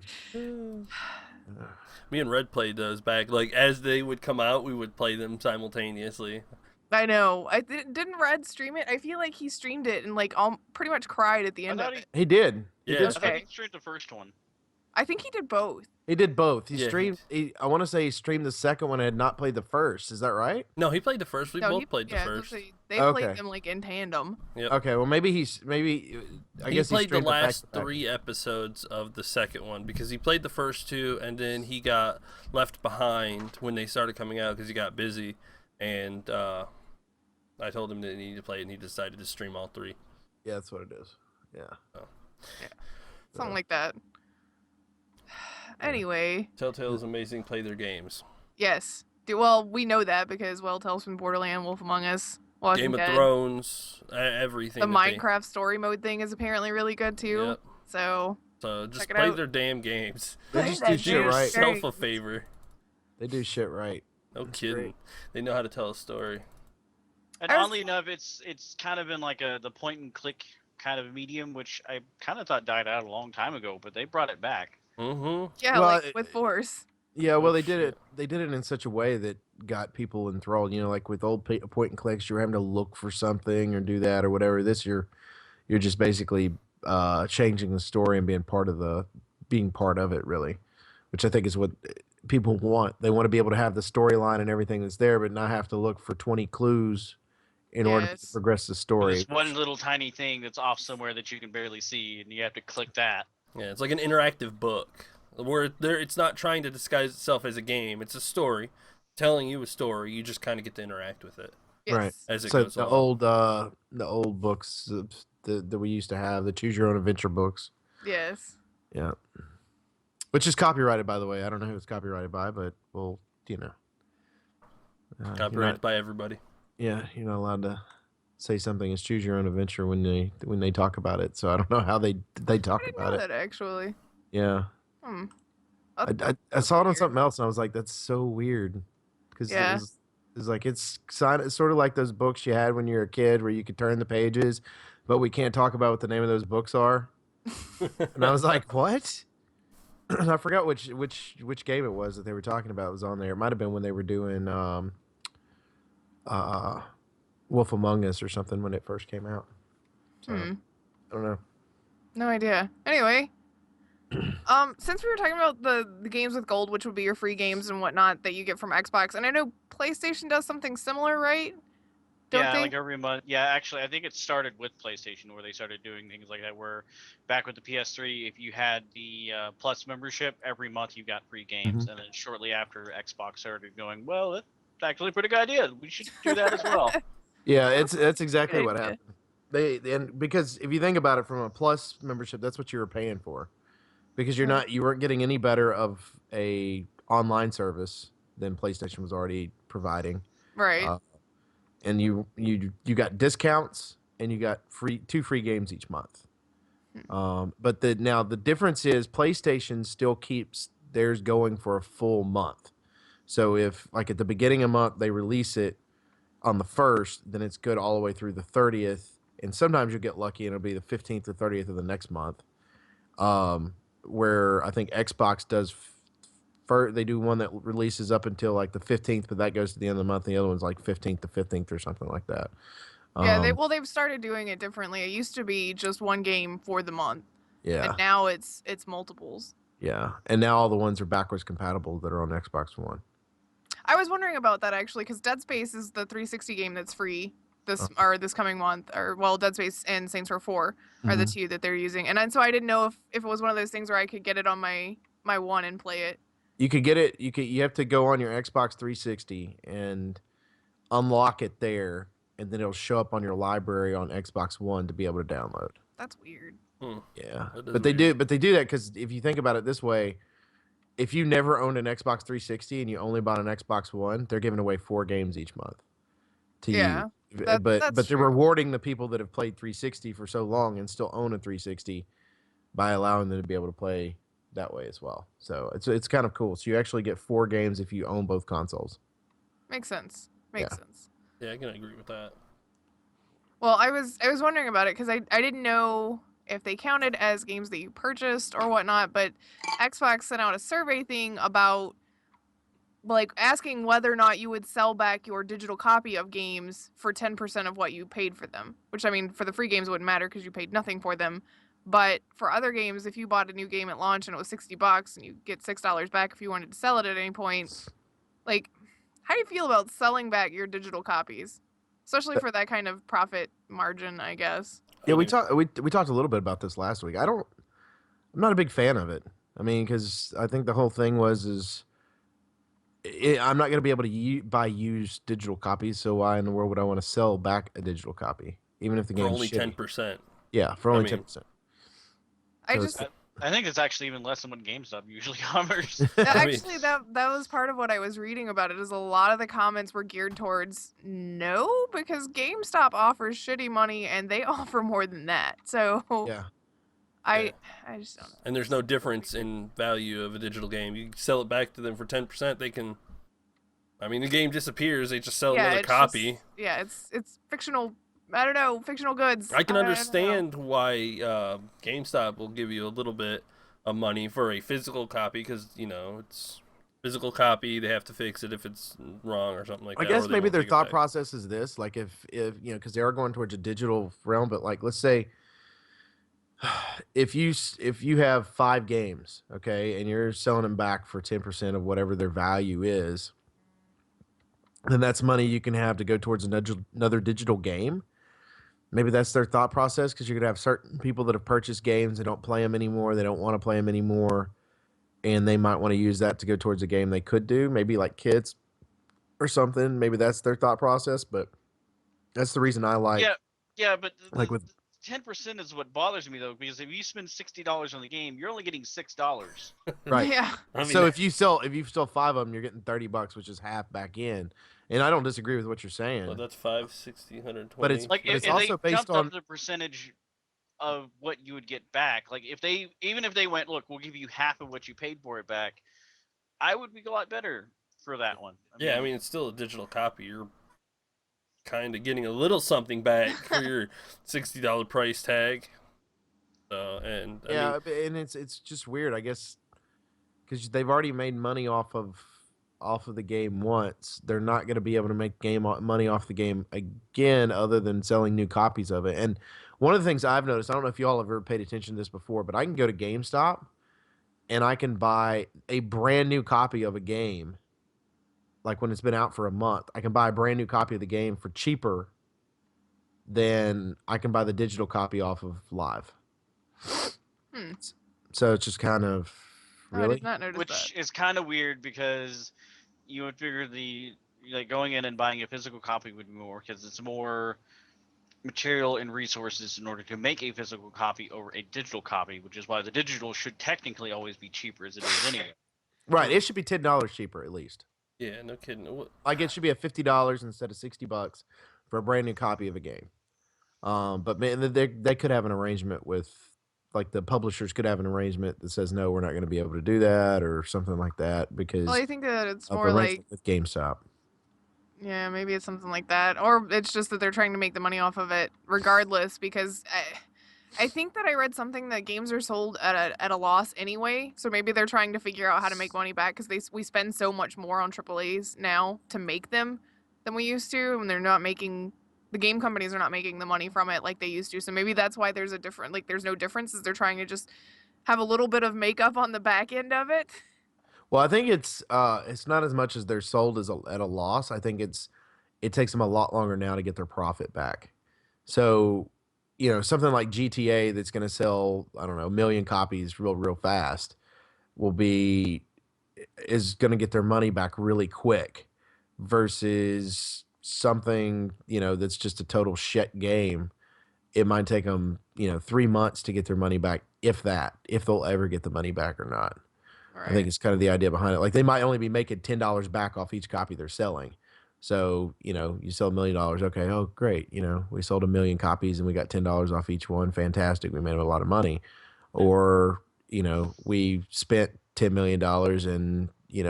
Me and Red played those back. Like as they would come out, we would play them simultaneously. I know. Didn't Red stream it? I feel like he streamed it and like pretty much cried at the I end of thought it. He did. He Yeah. did I stream- thought Okay. he streamed the first one. I think he did both. He did both. He Yeah, he streamed. I want to say he streamed the second one and had not played the first. Is that right? No, he played the first. We No, both he- played the yeah, first. They Okay. played them like in tandem. Yep. Okay. Well, maybe I He guess played the streamed them last back-to-back. 3 episodes of the second one because he played the first 2 and then he got left behind when they started coming out because he got busy, and I told him that he needed to play it and he decided to stream all 3. Yeah, that's what it is. Yeah. Something like that. Anyway, Telltale's amazing. Play their games. yes. Well, we know that because Tales from Borderland, Wolf Among Us, Walking Game of Dead. Thrones, everything. The that they- Minecraft story mode thing is apparently really good too. Yep. So So just Check it play out. their damn games. They Play just that do Do shit game. right. Very- yourself a favor. They do shit right. No That's kidding. great. They know how to tell a story. And I was- oddly enough, it's kind of been like the point and click kind of medium, which I kind of thought died out a long time ago, but they brought it back. Mm-hmm. yeah, Well, like with Force. Yeah, well, Oh, they did shit. it. They did it in such a way that got people enthralled. You know, like with old point and clicks, you're having to look for something or do that or whatever. This, you're just basically changing the story and being part of it, really, which I think is what people want. They want to be able to have the storyline and everything that's there, but not have to look for 20 clues in order to Yes. progress the Or story. this one little tiny thing that's off somewhere that you can barely see, and you have to click that. Yeah, it's like an interactive book where it's not trying to disguise itself as a game. It's a story telling you a story. You just kind of get to interact with it Yes. Right. as it So goes the along. old books that we used to have, the choose your own adventure books. Yes. Yeah. Which is copyrighted, by the way. I don't know who it's copyrighted by, but well, you know. You're Copyrighted not, by everybody. yeah, you're not allowed to say something is choose your own adventure when they talk about it. So I don't know how they I talk didn't about know it. that actually. Yeah. Hmm. I saw it on weird. something else and I was like, that's so weird. Because Yeah. it was like it's sort of like those books you had when you were a kid where you could turn the pages, but we can't talk about what the name of those books are. And I was like, what? I forgot which game it was that they were talking about was on there. It might have been when they were doing Wolf Among Us or something when it first came out. So I don't know. No idea. Anyway, since we were talking about the games with gold, which would be your free games and whatnot that you get from Xbox, and I know PlayStation does something similar, right? Don't Yeah, they? like every month. Yeah, actually, I think it started with PlayStation where they started doing things like that. Where back with the PS3, if you had the Plus membership, every month you got free games, and then shortly after, Xbox started going, well, that's actually a pretty good idea. We should do that as well. Yeah, that's exactly Good what idea. happened. And because if you think about it from a Plus membership, that's what you were paying for. Because Mhm. you weren't getting any better of a online service than PlayStation was already providing. Right. And you got discounts and you got two free games each month. But now the difference is PlayStation still keeps theirs going for a full month. So if like at the beginning of the month they release it on the 1st, then it's good all the way through the 30th. And sometimes you'll get lucky and it'll be the 15th or 30th of the next month. Where I think Xbox does they do one that releases up until like the 15th, but that goes to the end of the month. The other one's like 15th to 15th or something like that. Yeah, they've started doing it differently. It used to be just one game for the month, Yeah. and now it's multiples. Yeah. And now all the ones are backwards compatible that are on Xbox One. I was wondering about that actually, because Dead Space is the 360 game that's free this coming month, or well, Dead Space and Saints Row 4 are the two that they're using, and so I didn't know if it was one of those things where I could get it on my one and play it. You could get it. You have to go on your Xbox 360 and unlock it there, and then it'll show up on your library on Xbox One to be able to download. That's weird. Yeah, That is but they weird. do that because if you think about it this way, if you never owned an Xbox 360 and you only bought an Xbox One, they're giving away 4 games each month to Yeah, you. that's But they're true. rewarding the people that have played 360 for so long and still own a 360 by allowing them to be able to play that way as well. So it's kind of cool. So you actually get 4 games if you own both consoles. Makes sense. Makes sense. Yeah, I can agree with that. Well, I was wondering about it because I didn't know if they counted as games that you purchased or whatnot, but Xbox sent out a survey thing about like asking whether or not you would sell back your digital copy of games for 10% of what you paid for them, which I mean for the free games wouldn't matter because you paid nothing for them, but for other games, if you bought a new game at launch and it was $60 and you get $6 back if you wanted to sell it at any point, like how do you feel about selling back your digital copies, especially for that kind of profit margin, I guess? Yeah, we talked a little bit about this last week. I'm not a big fan of it. I mean, because I think the whole thing I'm not going to be able to buy used digital copies. So why in the world would I want to sell back a digital copy, even if the For game's only shitty? 10%. Yeah, for only 10%. I So just I think it's actually even less than what GameStop usually offers. actually that was part of what I was reading about it. Is a lot of the comments were geared towards no, because GameStop offers shitty money and they offer more than that. So Yeah. I just don't know. And there's no difference in value of a digital game. You sell it back to them for 10%, they can... I mean, the game disappears, they just sell another it's copy. it's fictional. I don't know, fictional goods. I can don't know. understand why GameStop will give you a little bit of money for a physical copy because, you know, it's physical copy. They have to fix it if it's wrong or something like I that. guess or they maybe won't their take it thought back. process is this: like if you know, because they are going towards a digital realm, but like let's say if you have 5 games, okay, and you're selling them back for 10% of whatever their value is, then that's money you can have to go towards another digital game. Maybe that's their thought process because you're gonna have certain people that have purchased games, they don't play them anymore, they don't want to play them anymore, and they might want to use that to go towards a game they could do, maybe like kids or something. Maybe that's their thought process, but that's the reason I like yeah, but like with 10% is what bothers me though, because if you spend $60 on the game, you're only getting $6. Right. Yeah. I mean, So if you sell 5 of them, you're getting $30, which is half back in. And I don't disagree with what you're saying. well, that's 5, 60, 120. But it's- Like But if, it's if also they based jumped on- up the percentage of what you would get back, like if they went, look, we'll give you half of what you paid for it back, I would be a lot better for that one. I mean, it's still a digital copy. You're kind of getting a little something back for your $60 price tag. And I yeah, mean, and it's just weird, I guess, because they've already made money off of the game once. They're not going to be able to make money off the game again, other than selling new copies of it. And one of the things I've noticed, I don't know if y'all have ever paid attention to this before, but I can go to GameStop and I can buy a brand new copy of a game, like when it's been out for a month. I can buy a brand new copy of the game for cheaper than I can buy the digital copy off of Live. Hmm. So it's just kind of Oh, I really. did not notice which that. is kind of weird because you would figure like going in and buying a physical copy would be more, because it's more material and resources in order to make a physical copy over a digital copy, which is why the digital should technically always be cheaper as it is anyway. Right, it should be $10 cheaper at least. yeah, no kidding. Like it should be at $50 instead of $60 for a brand new copy of a game. But man, they could have an arrangement with, like, the publishers could have an arrangement that says no, we're not going to be able to do that or something like that because Well, I think that it's of more arrangement like, with GameStop. yeah, maybe it's something like that, or it's just that they're trying to make the money off of it regardless. Because I think that I read something that games are sold at a loss anyway, so maybe they're trying to figure out how to make money back, because we spend so much more on AAA's now to make them than we used to, and the game companies are not making the money from it like they used to. So maybe that's why there's there's no difference, is they're trying to just have a little bit of makeup on the back end of it. Well, I think it's not as much as they're sold at a loss. I think it takes them a lot longer now to get their profit back. So, something like GTA that's going to sell, I don't know, 1 million copies real fast is going to get their money back really quick versus something, that's just a total shit game. It might take them, 3 months to get their money back, if they'll ever get the money back or not. I think it's kind of the idea behind it. Like, they might only be making $10 back off each copy they're selling. So, you sell $1 million. Okay. Oh, great. We sold 1 million copies and we got $10 off each one. Fantastic. We made a lot of money. Or, we spent $10 million and,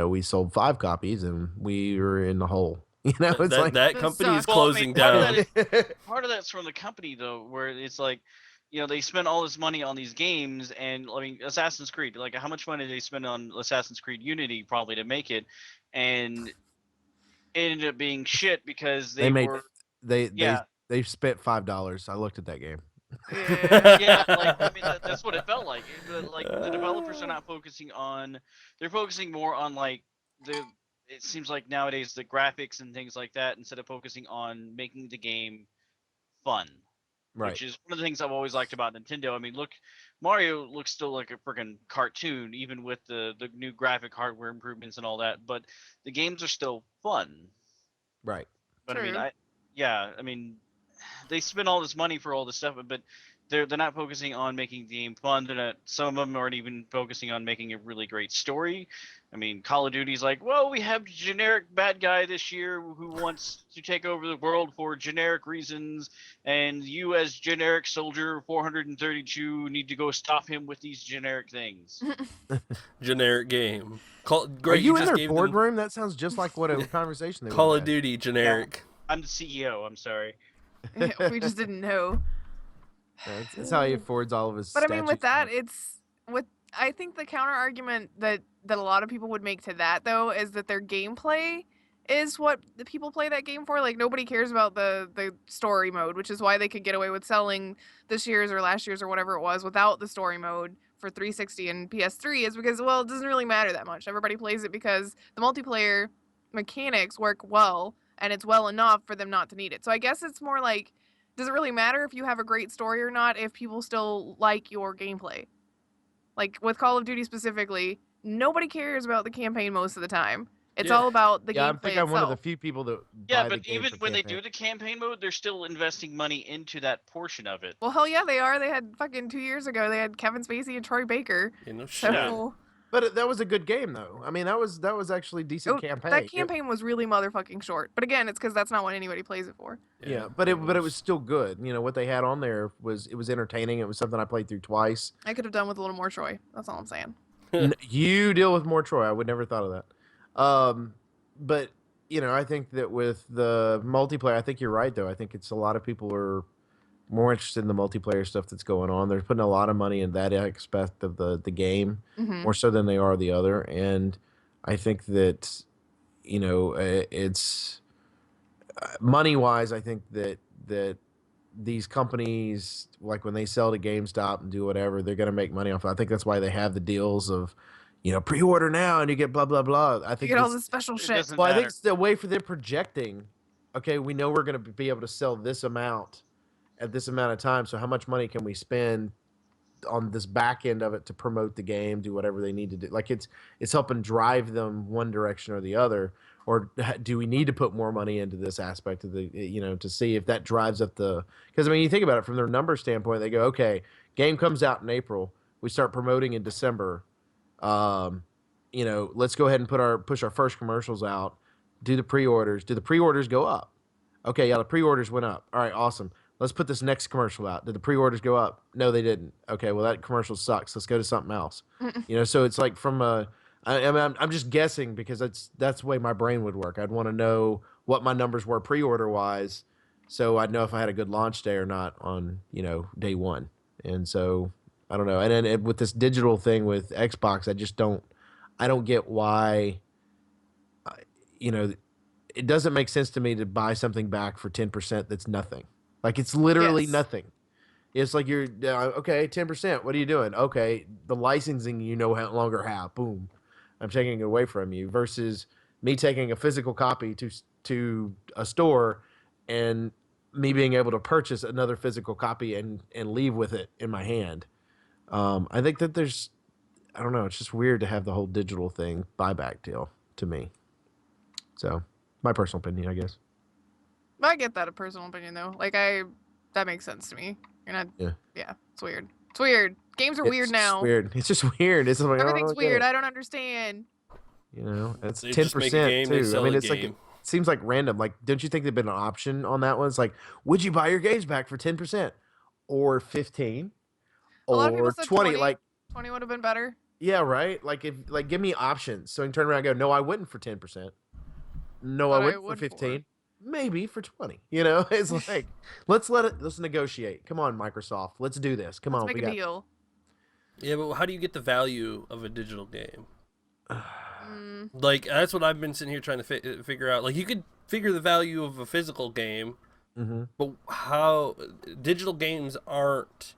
we sold 5 copies and we were in the hole. It's like that That company is sucks. Well, I closing mean, part of down. that part of that's from the company though, where it's like, they spend all this money on these games, and I mean, Assassin's Creed, like how much money did they spend on Assassin's Creed Unity probably to make it, and it ended up being shit because they made were they spent $5. I looked at that game. Yeah. yeah, like I mean that's what it felt like. Like the developers are not focusing on, they're focusing more on like it seems like nowadays the graphics and things like that, instead of focusing on making the game fun. Right. Which is one of the things I've always liked about Nintendo. I mean, look, Mario looks still like a freaking cartoon, even with the new graphic hardware improvements and all that. But the games are still fun. Right. But I mean, True. I mean, they spend all this money for all this stuff, but they're not focusing on making the game fun. They're not. Some of them aren't even focusing on making a really great story. I mean, Call of Duty's like, well, we have generic bad guy this year who wants to take over the world for generic reasons, and you as generic soldier 432 need to go stop him with these generic things. Generic game. Are Greg, you in just their gave them boardroom? That sounds just like what a conversation they Call would of have. Duty generic. I'm the CEO. I'm sorry. We just didn't know. That's how he affords all of his. But I mean, with statutes that, I think the counter argument that a lot of people would make to that though is that their gameplay is what the people play that game for. Like, nobody cares about the story mode, which is why they could get away with selling this year's or last year's or whatever it was without the story mode for 360 and PS3, is because, well, it doesn't really matter that much. Everybody plays it because the multiplayer mechanics work well, and it's well enough for them not to need it. So I guess it's more like, does it really matter if you have a great story or not if people still like your gameplay? Like with Call of Duty specifically, nobody cares about the campaign most of the time. It's Yeah. all about the Yeah, I gameplay think I'm one of the itself. few people that Yeah, buy the but game even for when they campaign. do the campaign mode, they're still investing money into that portion of it. Well, hell yeah, they are. They had fucking 2 years ago. They had Kevin Spacey and Troy Baker. You know, So shit. But that was a good game, though. I mean, that was actually a decent campaign. that campaign was really motherfucking short. But again, it's because that's not what anybody plays it for. Yeah, but it was still good. You know what they had on there was entertaining. It was something I played through twice. I could have done with a little more Troy. That's all I'm saying. You deal with more Troy. I would never thought of that. But I think that with the multiplayer, I think you're right though. I think it's a lot of people are more interested in the multiplayer stuff that's going on. They're putting a lot of money in that aspect of the game Hmm. more so than they are the other. And I think that it's money wise. I think that these companies, like when they sell to GameStop and do whatever, they're going to make money off. I think that's why they have the deals of, pre-order now and you get blah blah blah. I You think get all this- this special It shit. doesn't well, I think matter. it's the way for them projecting. Okay, we know we're going to be able to sell this amount at this amount of time. So how much money can we spend on this back end of it to promote the game, do whatever they need to do? Like it's helping drive them one direction or the other. Or do we need to put more money into this aspect of the to see if that drives up the? Because I mean, you think about it from their number standpoint, they go, okay, game comes out in April, we start promoting in December. Let's go ahead and push our first commercials out. Do the pre-orders. Do the pre-orders go up? Okay, yeah, the pre-orders went up. All right, awesome. Let's put this next commercial out. Did the pre-orders go up? No, they didn't. Okay, well that commercial sucks. Let's go to something else. So it's like from a. I'm just guessing because that's the way my brain would work. I'd want to know what my numbers were pre-order wise, so I'd know if I had a good launch day or not on day one. And so I don't know. And then with this digital thing with Xbox, I don't get why. It doesn't make sense to me to buy something back for 10% that's nothing. Like it's literally Yes. nothing. It's like you're okay, 10%. What are you doing? Okay, the licensing no longer have. Boom, I'm taking it away from you. Versus me taking a physical copy to a store and me being able to purchase another physical copy and leave with it in my hand. I think that I don't know. It's just weird to have the whole digital thing buyback deal to me. So, my personal opinion, I guess. I get that a personal opinion though. Like that makes sense to me. You're not. Yeah. It's weird. It's weird. Games are weird It's now. just weird. It's just weird. It's like, Everything's I don't get weird. it. I don't understand. It's They 10% just make a game, they too. I sell mean, a it's like game. it seems like random. Like, don't you think there'd been an option on that one? It's like, would you buy your games back for 10% or 15 A lot of people or said 20? 20. Like, 20 would have been better. yeah, right. Like give me options so I can turn around and go, no, I wouldn't for 10%. No, But I I wouldn't for would for. 15. Maybe for 20. It's like let's negotiate. Come on, Microsoft. Let's do this. Come Let's on, make we a got deal. Yeah, but how do you get the value of a digital game? Mm, Like that's what I've been sitting here trying to figure out. Like you could figure the value of a physical game, Mhm. but how digital games aren't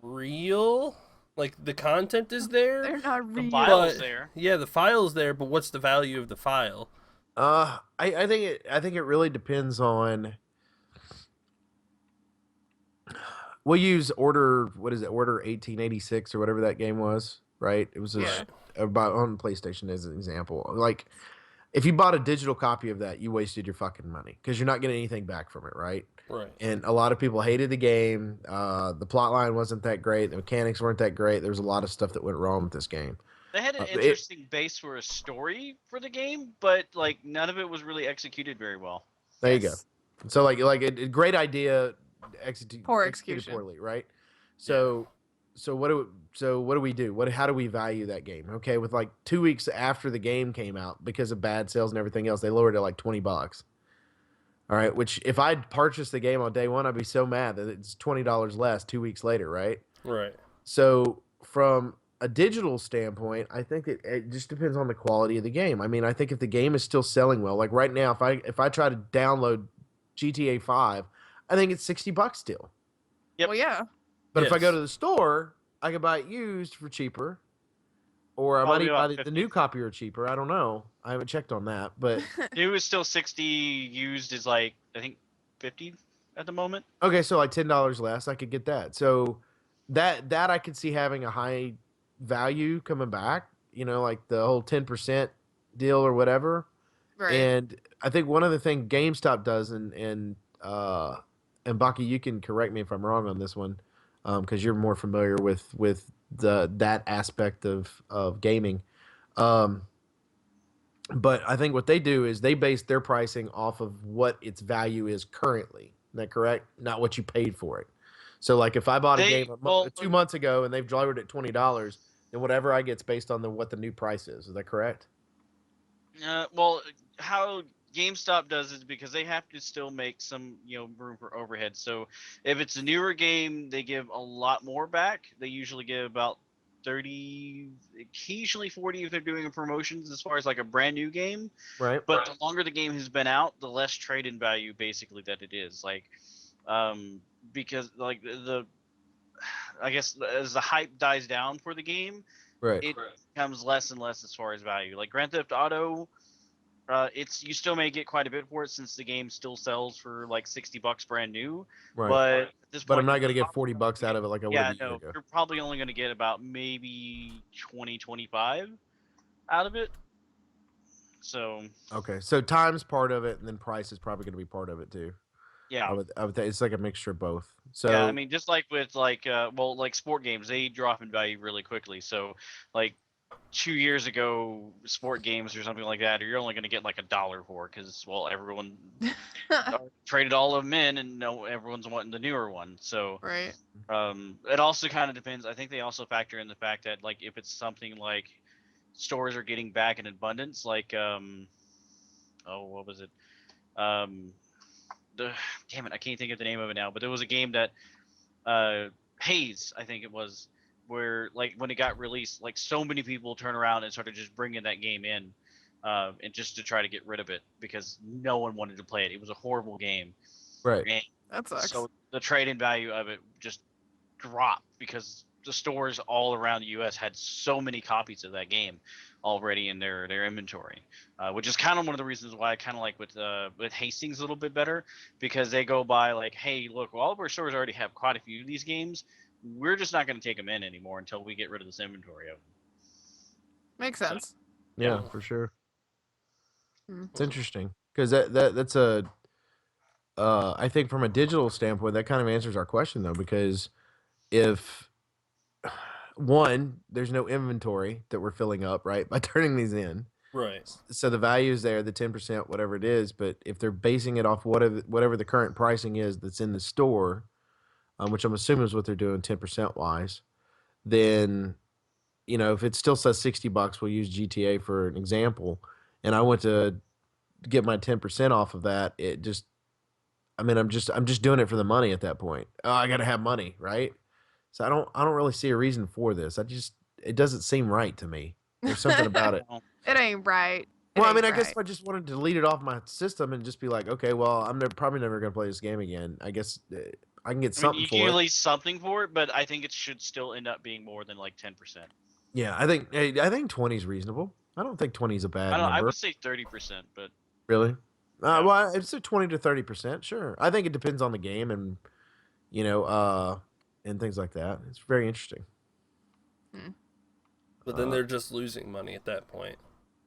real. Like the content is there. they're not The real. file's But- there. Yeah, the file's there, but what's the value of the file? I think it really depends on. We'll use Order 1886 or whatever that game was, right? It was Yeah. about on PlayStation as an example. Like, if you bought a digital copy of that, you wasted your fucking money because you're not getting anything back from it, right? Right. And a lot of people hated the game. The plot line wasn't that great. The mechanics weren't that great. There was a lot of stuff that went wrong with this game. They had an it- interesting base for a story for the game, but like none of it was really executed very well. There you go. Yes. So like a great idea, Poor executed execution. poorly, right? So what do we do? How do we value that game? Okay, with like 2 weeks after the game came out, because of bad sales and everything else, they lowered it like $20. All right, which if I'd purchased the game on day one, I'd be so mad that it's $20 less 2 weeks later, right? Right. So from a digital standpoint, I think it just depends on the quality of the game. I mean, I think if the game is still selling well, like right now, if I try to download GTA 5, I think it's $60 still. Yep. Well, yeah. But if I go Yes. to the store, I could buy it used for cheaper, or I might Probably even buy about the 50. new copy or cheaper. I don't know. I haven't checked on that, but New is still 60. Used is like I think 50 at the moment. okay, so like $10 less, I could get that. So that I could see having a high value coming back. Like the whole 10% deal or whatever. Right. And I think one other thing GameStop does, and Baki, you can correct me if I'm wrong on this one, because you're more familiar with that aspect of gaming. Um, but I think what they do is they base their pricing off of what its value is currently. Is that correct? Not what you paid for it. So, like, if I bought a game 2 months ago and they've lowered it $20, then whatever I get's based on what the new price is. Is that correct? Well, how GameStop does is because they have to still make some, room for overhead. So if it's a newer game, they give a lot more back. They usually give about 30, occasionally 40 if they're doing promotions as far as like a brand new game. Right. But the longer the game has been out, the less trade-in value basically that it is. Like, because like I guess as the hype dies down for the game, Right. it becomes less and less as far as value. Like Grand Theft Auto, you still may get quite a bit for it since the game still sells for like $60 brand new. Right. But at this But point, I'm not gonna get $40 out of it like I would yeah, a year no, ago. you're probably only going to get about maybe 20, 25 out of it. So Okay, so time's part of it, and then price is probably going to be part of it too. yeah, I would think it's like a mixture of both. So yeah. I mean, just like with like like sport games, they drop in value really quickly. So like 2 years ago, sport games or something like that, you're only going to get like $1 for because everyone traded all of them in, and everyone's wanting the newer one. So Right. it also kind of depends. I think they also factor in the fact that like if it's something like stores are getting back in abundance, like what was it? Damn it, I can't think of the name of it now. But there was a game that Haze, I think it was, where like when it got released, like so many people turn around and started just bringing that game in, and just to try to get rid of it because no one wanted to play it. It was a horrible game. right, And That sucks. so the trade-in value of it just dropped because the stores all around the U.S. had so many copies of that game already in their inventory, which is kind of one of the reasons why I kind of like with Hastings a little bit better, because they go by like, hey, look, all of our stores already have quite a few of these games. We're just not going to take them in anymore until we get rid of this inventory of them. Makes sense. yeah, for sure. Hmm. It's interesting because that's a I think from a digital standpoint that kind of answers our question though, because if one, there's no inventory that we're filling up right by turning these in. Right. So the value is there, the 10%, whatever it is. But if they're basing it off whatever the current pricing is that's in the store, which I'm assuming is what they're doing 10% wise, then if it still says $60, we'll use GTA for an example, and I want to get my 10% off of that. I'm just doing it for the money at that point. Oh, I got to have money, right? So I don't really see a reason for this. It doesn't seem right to me. There's something about it. It ain't right. Well, I mean, I guess if I just wanted to delete it off my system and just be like, okay, well, I'm probably never going to play this game again. I guess I can get I mean, something you for can it. at least something for it, but I think it should still end up being more than like 10%. Yeah, I think 20 is reasonable. I don't think 20 is a bad I number. would say 30%, but Really? Yeah. Well, it's a 20 to 30%. Sure. I think it depends on the game and and things like that. It's very interesting. But then they're just losing money at that point.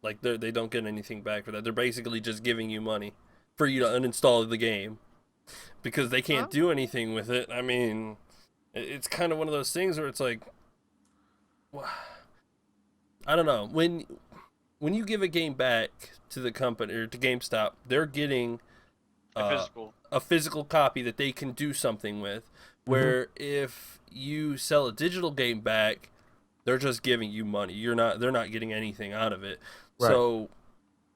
Like they don't get anything back for that. They're basically just giving you money for you to uninstall the game because they can't do anything with it. I mean, it's kind of one of those things where it's like, I don't know. When you give a game back to the company or to GameStop, they're getting a physical copy that they can do something with. Where if you sell a digital game back, they're just giving you money. They're not getting anything out of it. Right. So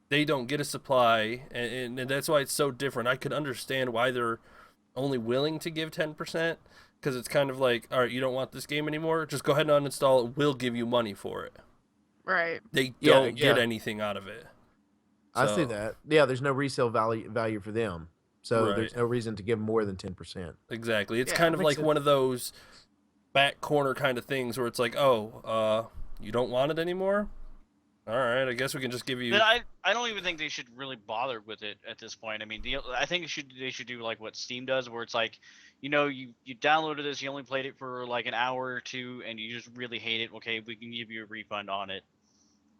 they don't get a supply, and that's why it's so different. I could understand why they're only willing to give 10%, because it's kind of like, all right, you don't want this game anymore, just go ahead and uninstall it. We'll give you money for it. Right. They don't get anything out of it. I see that. Yeah, there's no resale value for them. So there's no reason to give more than 10%. Exactly. It's Yeah, kind of makes like sense. one of those back corner kind of things where it's like, oh, you don't want it anymore? All right, I guess we can just give you. But I don't even think they should really bother with it at this point. I mean, I think they should do like what Steam does, where it's like, you downloaded this, you only played it for like an hour or two, and you just really hate it. Okay, we can give you a refund on it,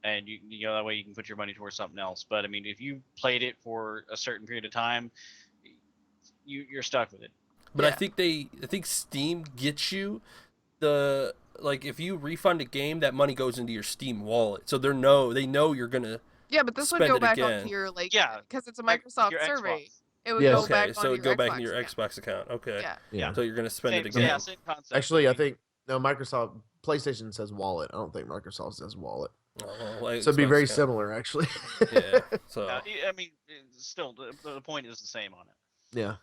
and you know that way you can put your money towards something else. But I mean, if you played it for a certain period of time, you're stuck with it. But I Yeah. think Steam gets you the like if you refund a game, that money goes into your Steam wallet, so they know you're gonna Yeah, but this would spend go it back again. onto your like, Yeah, because it's a like Microsoft your survey. Xbox. It would Yes. go back Okay, so onto it'd go your back Xbox into your account. Xbox account. Okay. Yeah. Yeah. So you're gonna spend Same, it again. yeah, same concept. Actually, I mean, think no. Microsoft PlayStation says wallet. I don't think Microsoft says wallet. Oh, well, So it'd be Xbox very account. similar, actually. Yeah. So I mean, still the point is the same on it. Yeah.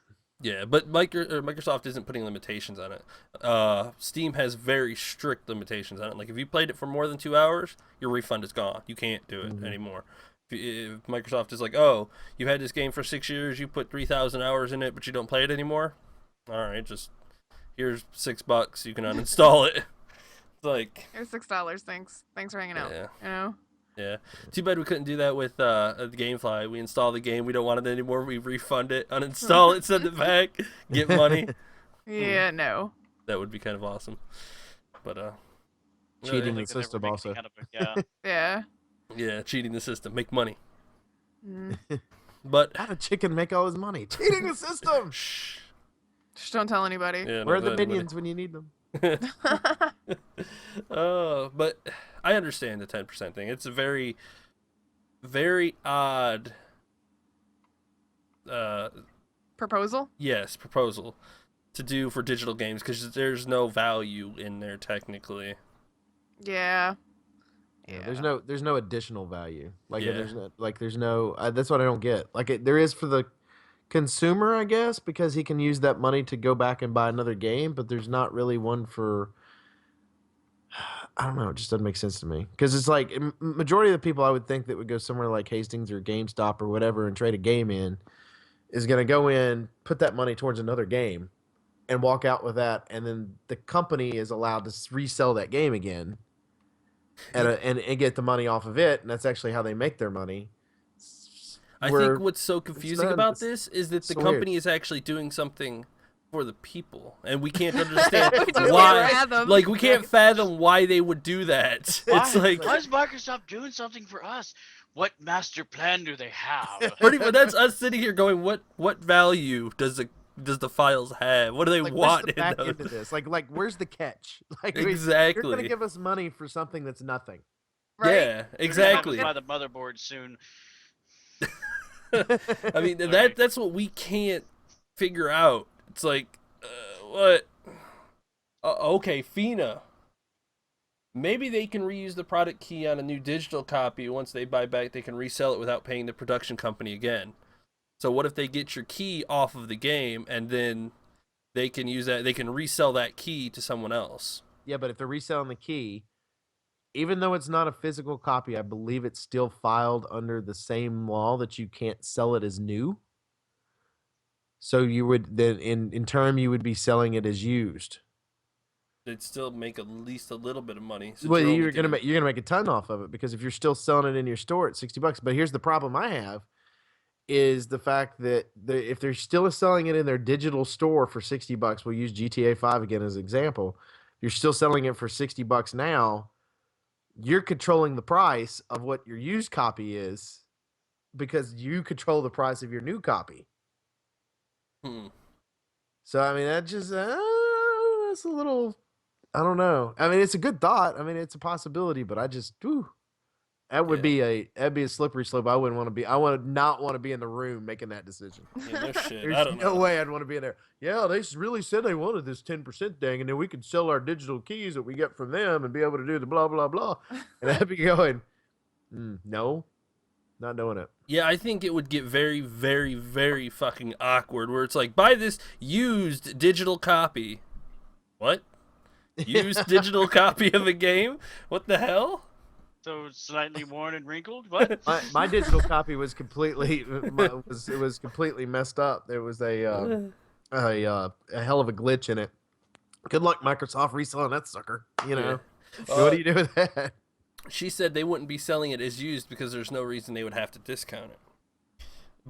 yeah, but Microsoft isn't putting limitations on it. Steam has very strict limitations on it. Like if you played it for more than 2 hours, your refund is gone. You can't do it Mhm. anymore. If Microsoft is like, oh, you had this game for 6 years, you put 3,000 hours in it, but you don't play it anymore. All right, just here's $6. You can uninstall it. It's like, Here's $6. Thanks for hanging out. yeah, You know. yeah. Too bad we couldn't do that with the GameFly. We install the game, we don't want it anymore. We refund it, uninstall it, send it back, get money. Yeah. No. That would be kind of awesome. But Cheating Like the never system makes also. any kind of yeah. Yeah. yeah, cheating the system, make money. Mm. But How did Chicken make all his money? Cheating the system. shh. Just don't tell anybody. Yeah, Where are no, the that- minions when you need them? But I understand the 10% thing. It's a very, very odd, Proposal? proposal to do for digital games because there's no value in there technically. Yeah. Yeah, Yeah. there's no additional value. Like Yeah. there's no that's what I don't get. Like there is for the consumer, I guess, because he can use that money to go back and buy another game, but there's not really one for I don't know, it just doesn't make sense to me. Cuz it's like majority of the people I would think that would go somewhere like Hastings or GameStop or whatever and trade a game in is going to go in, put that money towards another game and walk out with that, and then the company is allowed to resell that game again. And get the money off of it, and that's actually how they make their money. I Where- think what's so confusing not- about it's- this is that the so weird. company is actually doing something for the people, and we can't understand We just why. can't fathom. Like we can't fathom why they would do that. It's like Why is Microsoft doing something for us? What master plan do they have? pretty much that's us sitting here going, what value does the files have? What do they Like, want where's the in back those? end of this? Like, where's the catch? Like, you're Exactly. gonna give us money for something that's nothing. Right? Yeah, They're gonna have us exactly. Buy the motherboard soon. I mean, Okay. that's what we can't figure out. It's like, what? Okay, Fina. Maybe they can reuse the product key on a new digital copy. Once they buy back, they can resell it without paying the production company again. So what if they get your key off of the game and then they can use that? They can resell that key to someone else. Yeah, but if they're reselling the key, even though it's not a physical copy, I believe it's still filed under the same law that you can't sell it as new. So you would then in term you would be selling it as used. They'd still make at least a little bit of money. since Well, only you're gonna doing- make a ton off of it because if you're still selling it in your store at $60. But here's the problem I have is the fact that if they're still selling it in their digital store for $60, we'll use GTA 5 again as an example. If you're still selling it for $60 now, you're controlling the price of what your used copy is because you control the price of your new copy. Hmm. So I mean that just that's a little I don't know. I mean it's a good thought. I mean it's a possibility, but I just that would that'd be a slippery slope. I wouldn't want to be. I would not want to be in the room making that decision. Yeah, no shit. There's I don't no know. way I'd want to be in there. Yeah, they really said they wanted this 10% thing, and then we could sell our digital keys that we get from them and be able to do the blah blah blah. And I'd be going, no, not doing it. Yeah, I think it would get very, very, very fucking awkward where it's like, buy this used digital copy. What? Used digital copy of a game? What the hell? So it's slightly worn and wrinkled. What? My digital copy was completely it was completely messed up. There was a hell of a glitch in it. Good luck, Microsoft, reselling that sucker. You know, what do you do with that? She said they wouldn't be selling it as used because there's no reason they would have to discount it.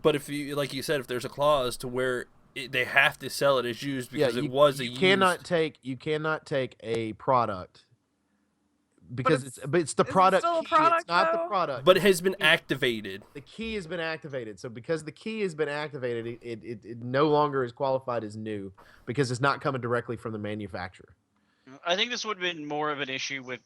But if you, like you said, if there's a clause to where they have to sell it as used because it was a used. You cannot take a product because it's- it's the is it product still a key. product, It's not the though? product. But it has been key. activated. The key has been activated. So because the key has been activated, it no longer is qualified as new because it's not coming directly from the manufacturer. I think this would have been more of an issue with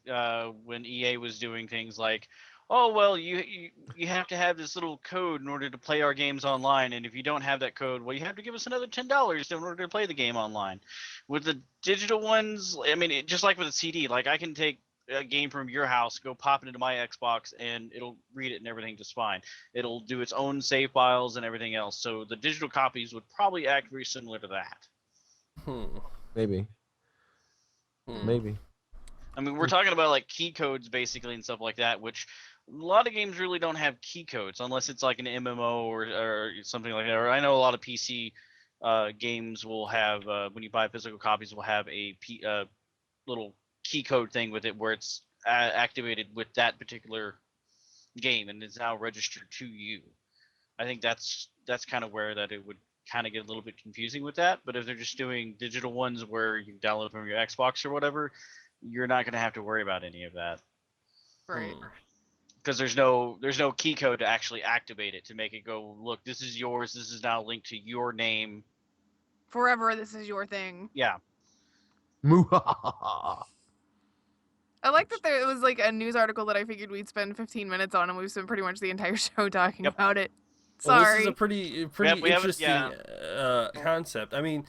when EA was doing things like, oh well, you have to have this little code in order to play our games online, and if you don't have that code, well, you have to give us another $10 in order to play the game online. With the digital ones, I mean, just like with a CD, like I can take a game from your house, go pop it into my Xbox, and it'll read it and everything just fine. It'll do its own save files and everything else. So the digital copies would probably act very similar to that. Maybe. Maybe. I mean, we're talking about like key codes basically and stuff like that, which a lot of games really don't have key codes unless it's like an MMO or something like that. Or I know a lot of PC games will have when you buy physical copies will have a little key code thing with it where it's activated with that particular game and is now registered to you. I think that's kind of where that it would kind of get a little bit confusing with that. But if they're just doing digital ones where you can download from your Xbox or whatever, you're not going to have to worry about any of that. Right. Because there's no key code to actually activate it to make it go, look, this is yours. This is now linked to your name. Forever, this is your thing. Yeah. Muhahaha. I like that there was like a news article that I figured we'd spend 15 minutes on, and we've spent pretty much the entire show talking Yep. about it. Well, Sorry. this is a pretty we haven't- interesting yeah. concept. I mean,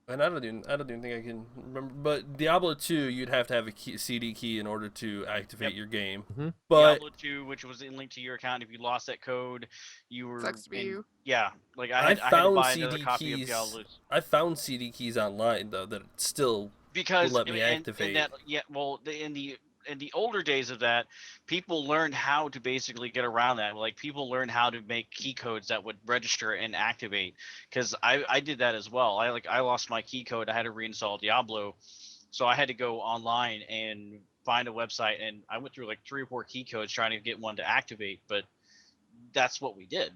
and I don't even think I can remember. But Diablo 2, you'd have to have a CD key in order to activate Yep. your game. Mhm. But Diablo 2, which was linked to your account, if you lost that code, you were Sucks to be in- you. Yeah, like I I had to found buy another CD copy of keys. Diablo I found CD keys online though that still because let me in activate. that, yeah, well, in the older days of that, people learned how to basically get around that. Like people learned how to make key codes that would register and activate. Because I did that as well. I lost my key code. I had to reinstall Diablo, so I had to go online and find a website, and I went through like 3 or 4 key codes trying to get one to activate. But that's what we did.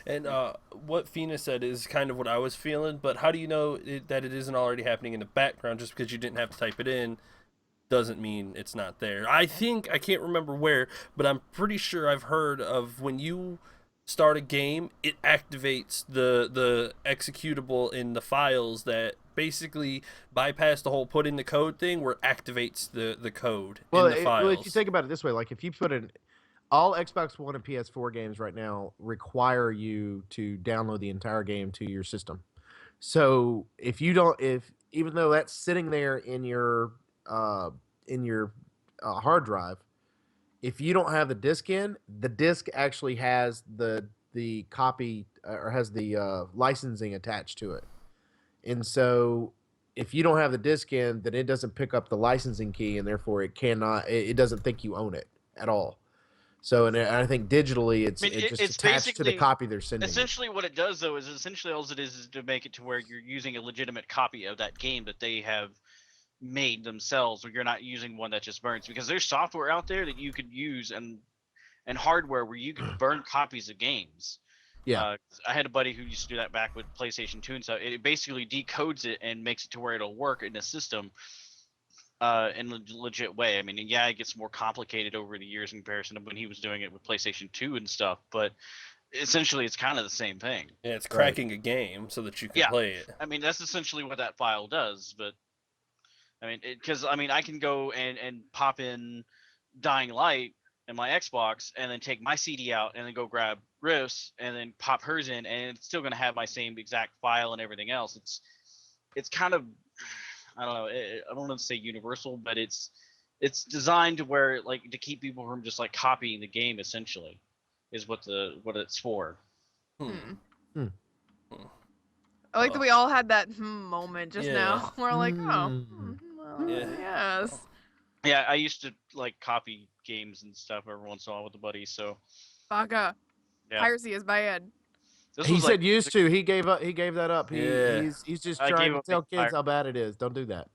And what Fina said is kind of what I was feeling. But how do you know that it isn't already happening in the background? Just because you didn't have to type it in doesn't mean it's not there. I think, I can't remember where, but I'm pretty sure I've heard of when you start a game, it activates the executable in the files that basically bypass the whole put in the code thing, where it activates the code Well, in the files. well, if you think about it this way, like if you put in all Xbox One and PS4 games right now require you to download the entire game to your system. So if you don't, even though that's sitting there in your hard drive, if you don't have the disc in, the disc actually has the copy or has the licensing attached to it. And so if you don't have the disc in, then it doesn't pick up the licensing key, and therefore it doesn't think you own it at all. So, and I think digitally it's It's attached to the basically- copy they're sending. Essentially, what it does though is essentially all it is to make it to where you're using a legitimate copy of that game that they have made themselves, or you're not using one that just burns. Because there's software out there that you could use and hardware where you could burn copies of games. Yeah. I had a buddy who used to do that back with PlayStation 2 and stuff. It basically decodes it and makes it to where it'll work in the system in a legit way. I mean, yeah, it gets more complicated over the years in comparison to when he was doing it with PlayStation 2 and stuff, but essentially it's kind of the same thing. Yeah, it's cracking a game so that you can Yeah. play it. I mean, that's essentially what that file does, but I mean, because I can go and pop in Dying Light in my Xbox and then take my CD out and then go grab Riff's and then pop hers in, and it's still going to have my same exact file and everything else. It's kind of, I don't know, I don't want to say universal, but it's designed to where, like, to keep people from just like copying the game, essentially, is what it's for. I like that we all had that moment just Yeah. now. We're like, oh, Hmm. well, Yeah. yes. Yeah, I used to like copy games and stuff every once in a while with a buddy. So Baka. Yeah. Piracy is bad. this He was, said like, used to. He gave up. He gave that up. Yeah. He's just I trying gave to up tell being kids how bad it is. Don't do that.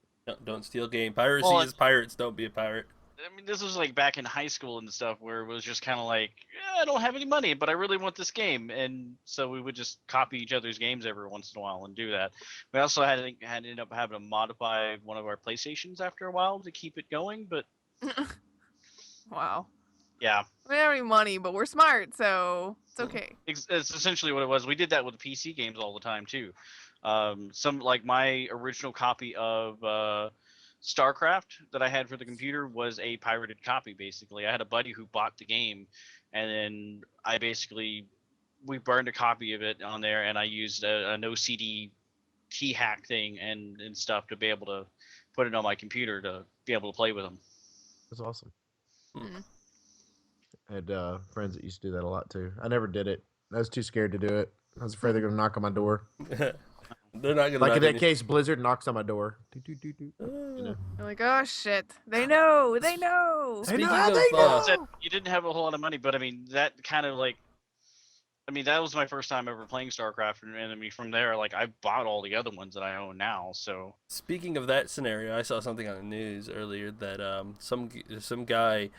Don't steal game. Piracy Well, is pirates. Don't be a pirate. I mean, this was like back in high school and stuff, where it was just kind of like, I don't have any money, but I really want this game, and so we would just copy each other's games every once in a while and do that. We also had ended up having to modify one of our PlayStations after a while to keep it going, but Wow. Yeah, We don't have any money, but we're smart, so it's okay. it's essentially what it was. We did that with PC games all the time too. Some like my original copy of StarCraft that I had for the computer was a pirated copy. Basically, I had a buddy who bought the game, and then we burned a copy of it on there, and I used a no CD key hack thing and stuff to be able to put it on my computer to be able to play with them. That's awesome. Mm. I had friends that used to do that a lot too. I never did it. I was too scared to do it. I was afraid they're gonna knock on my door. They're not gonna Like in knock that any- case, Blizzard knocks on my door. Doo, doo, doo, doo. You know. You're like, oh shit, they know, they know. They know Speaking how of, they uh, Said know. you didn't have a whole lot of money, but I mean that kind of like, I mean that was my first time ever playing StarCraft, and I mean from there like I bought all the other ones that I own now. So Speaking of that scenario, I saw something on the news earlier that some guy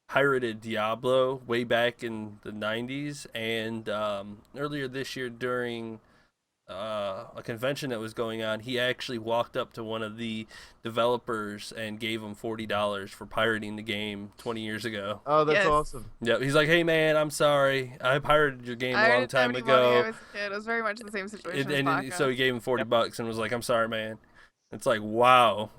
pirated Diablo way back in the 90s, and earlier this year during a convention that was going on, he actually walked up to one of the developers and gave him $40 for pirating the game 20 years ago. Oh, that's Yes. awesome. Yep, he's like, "Hey man, I'm sorry, I pirated your game I a long didn't have time any money. I ago." was a kid. It was very much the same situation. And as so he Baka. gave him $40 and was like, "I'm sorry, man." It's like, wow.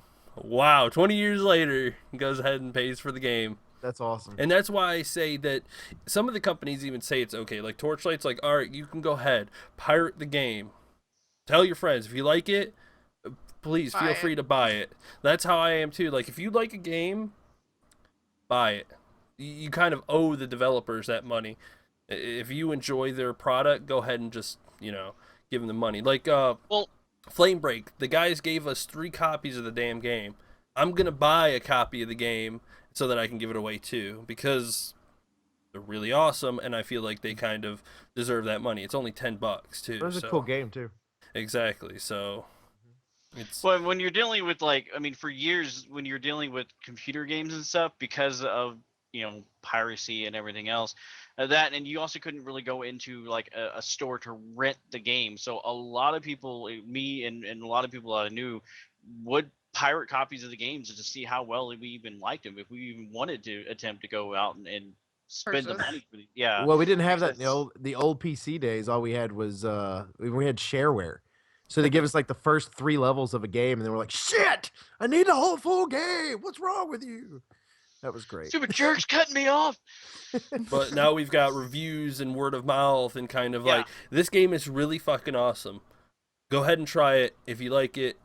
20 years later, he goes ahead and pays for the game. That's awesome. And that's why I say that some of the companies even say it's okay. Like Torchlight's like, all right, you can go ahead, pirate the game. Tell your friends if you like it, please Buy feel it. free to buy it. That's how I am too. Like if you like a game, buy it. You kind of owe the developers that money. If you enjoy their product, go ahead and just, give them the money. Like well, Flame Break, the guys gave us 3 copies of the damn game. I'm gonna buy a copy of the game so that I can give it away too, because they're really awesome, and I feel like they kind of deserve that money. It's only $10 too. It was a so- cool game too. Exactly. So it's well, when you're dealing with like, I mean, for years when you're dealing with computer games and stuff because of piracy and everything else, that, and you also couldn't really go into like a store to rent the game. So a lot of people, me and a lot of people I knew, would pirate copies of the games to see how well we even liked them, if we even wanted to attempt to go out and spend the Purchase. money for the, yeah. Well, we didn't have that in because- the old PC days. All we had was we had shareware. So they give us like the first 3 levels of a game, and then we're like, "Shit! I need the whole full game. What's wrong with you?" That was great. Stupid jerks cutting me off. but now we've got reviews and word of mouth and kind of Yeah. like, this game is really fucking awesome. Go ahead and try it. If you like it,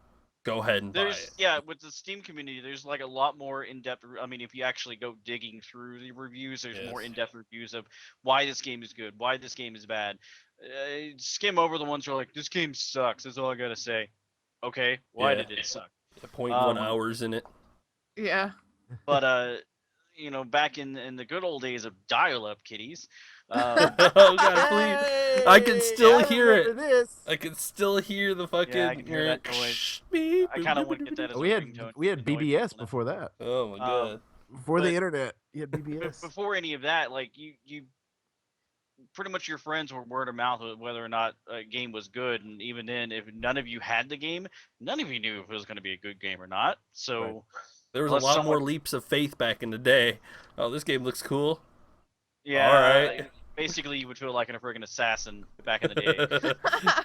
go ahead and buy There's it. with the Steam community, there's like a lot more in-depth. I mean, if you actually go digging through the reviews, there's more Yes. in-depth reviews of why this game is good, why this game is bad. Skim over the ones who are like, this game sucks. That's all I gotta say. Okay, why Yeah. did it suck? 0.1 hours in it. Yeah. But back in the good old days of dial-up, kiddies. Oh god, please! I can still I hear it. remember this. I can still hear the fucking. I can hear that noise. Beep, I kind of want to get that as We a had ringtone. we had Annoy BBS people now. before that. Oh my god. Before the But- internet, you had BBS. Before any of that, like you pretty much your friends were word of mouth with whether or not a game was good, and even then, if none of you had the game, none of you knew if it was going to be a good game or not. So There was a unless lot more someone- leaps of faith back in the day. Oh, this game looks cool. yeah, Alright. basically you would feel like a friggin' assassin back in the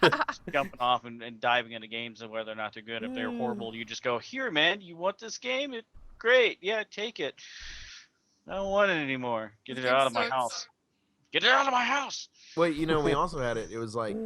day, jumping off and diving into games and whether or not they're good. If they're horrible, you just go, here, man, you want this game? Great, yeah, take it. I don't want it anymore. Get it It out of my sucks. house. Get it out of my house. Well, we also had it. It was like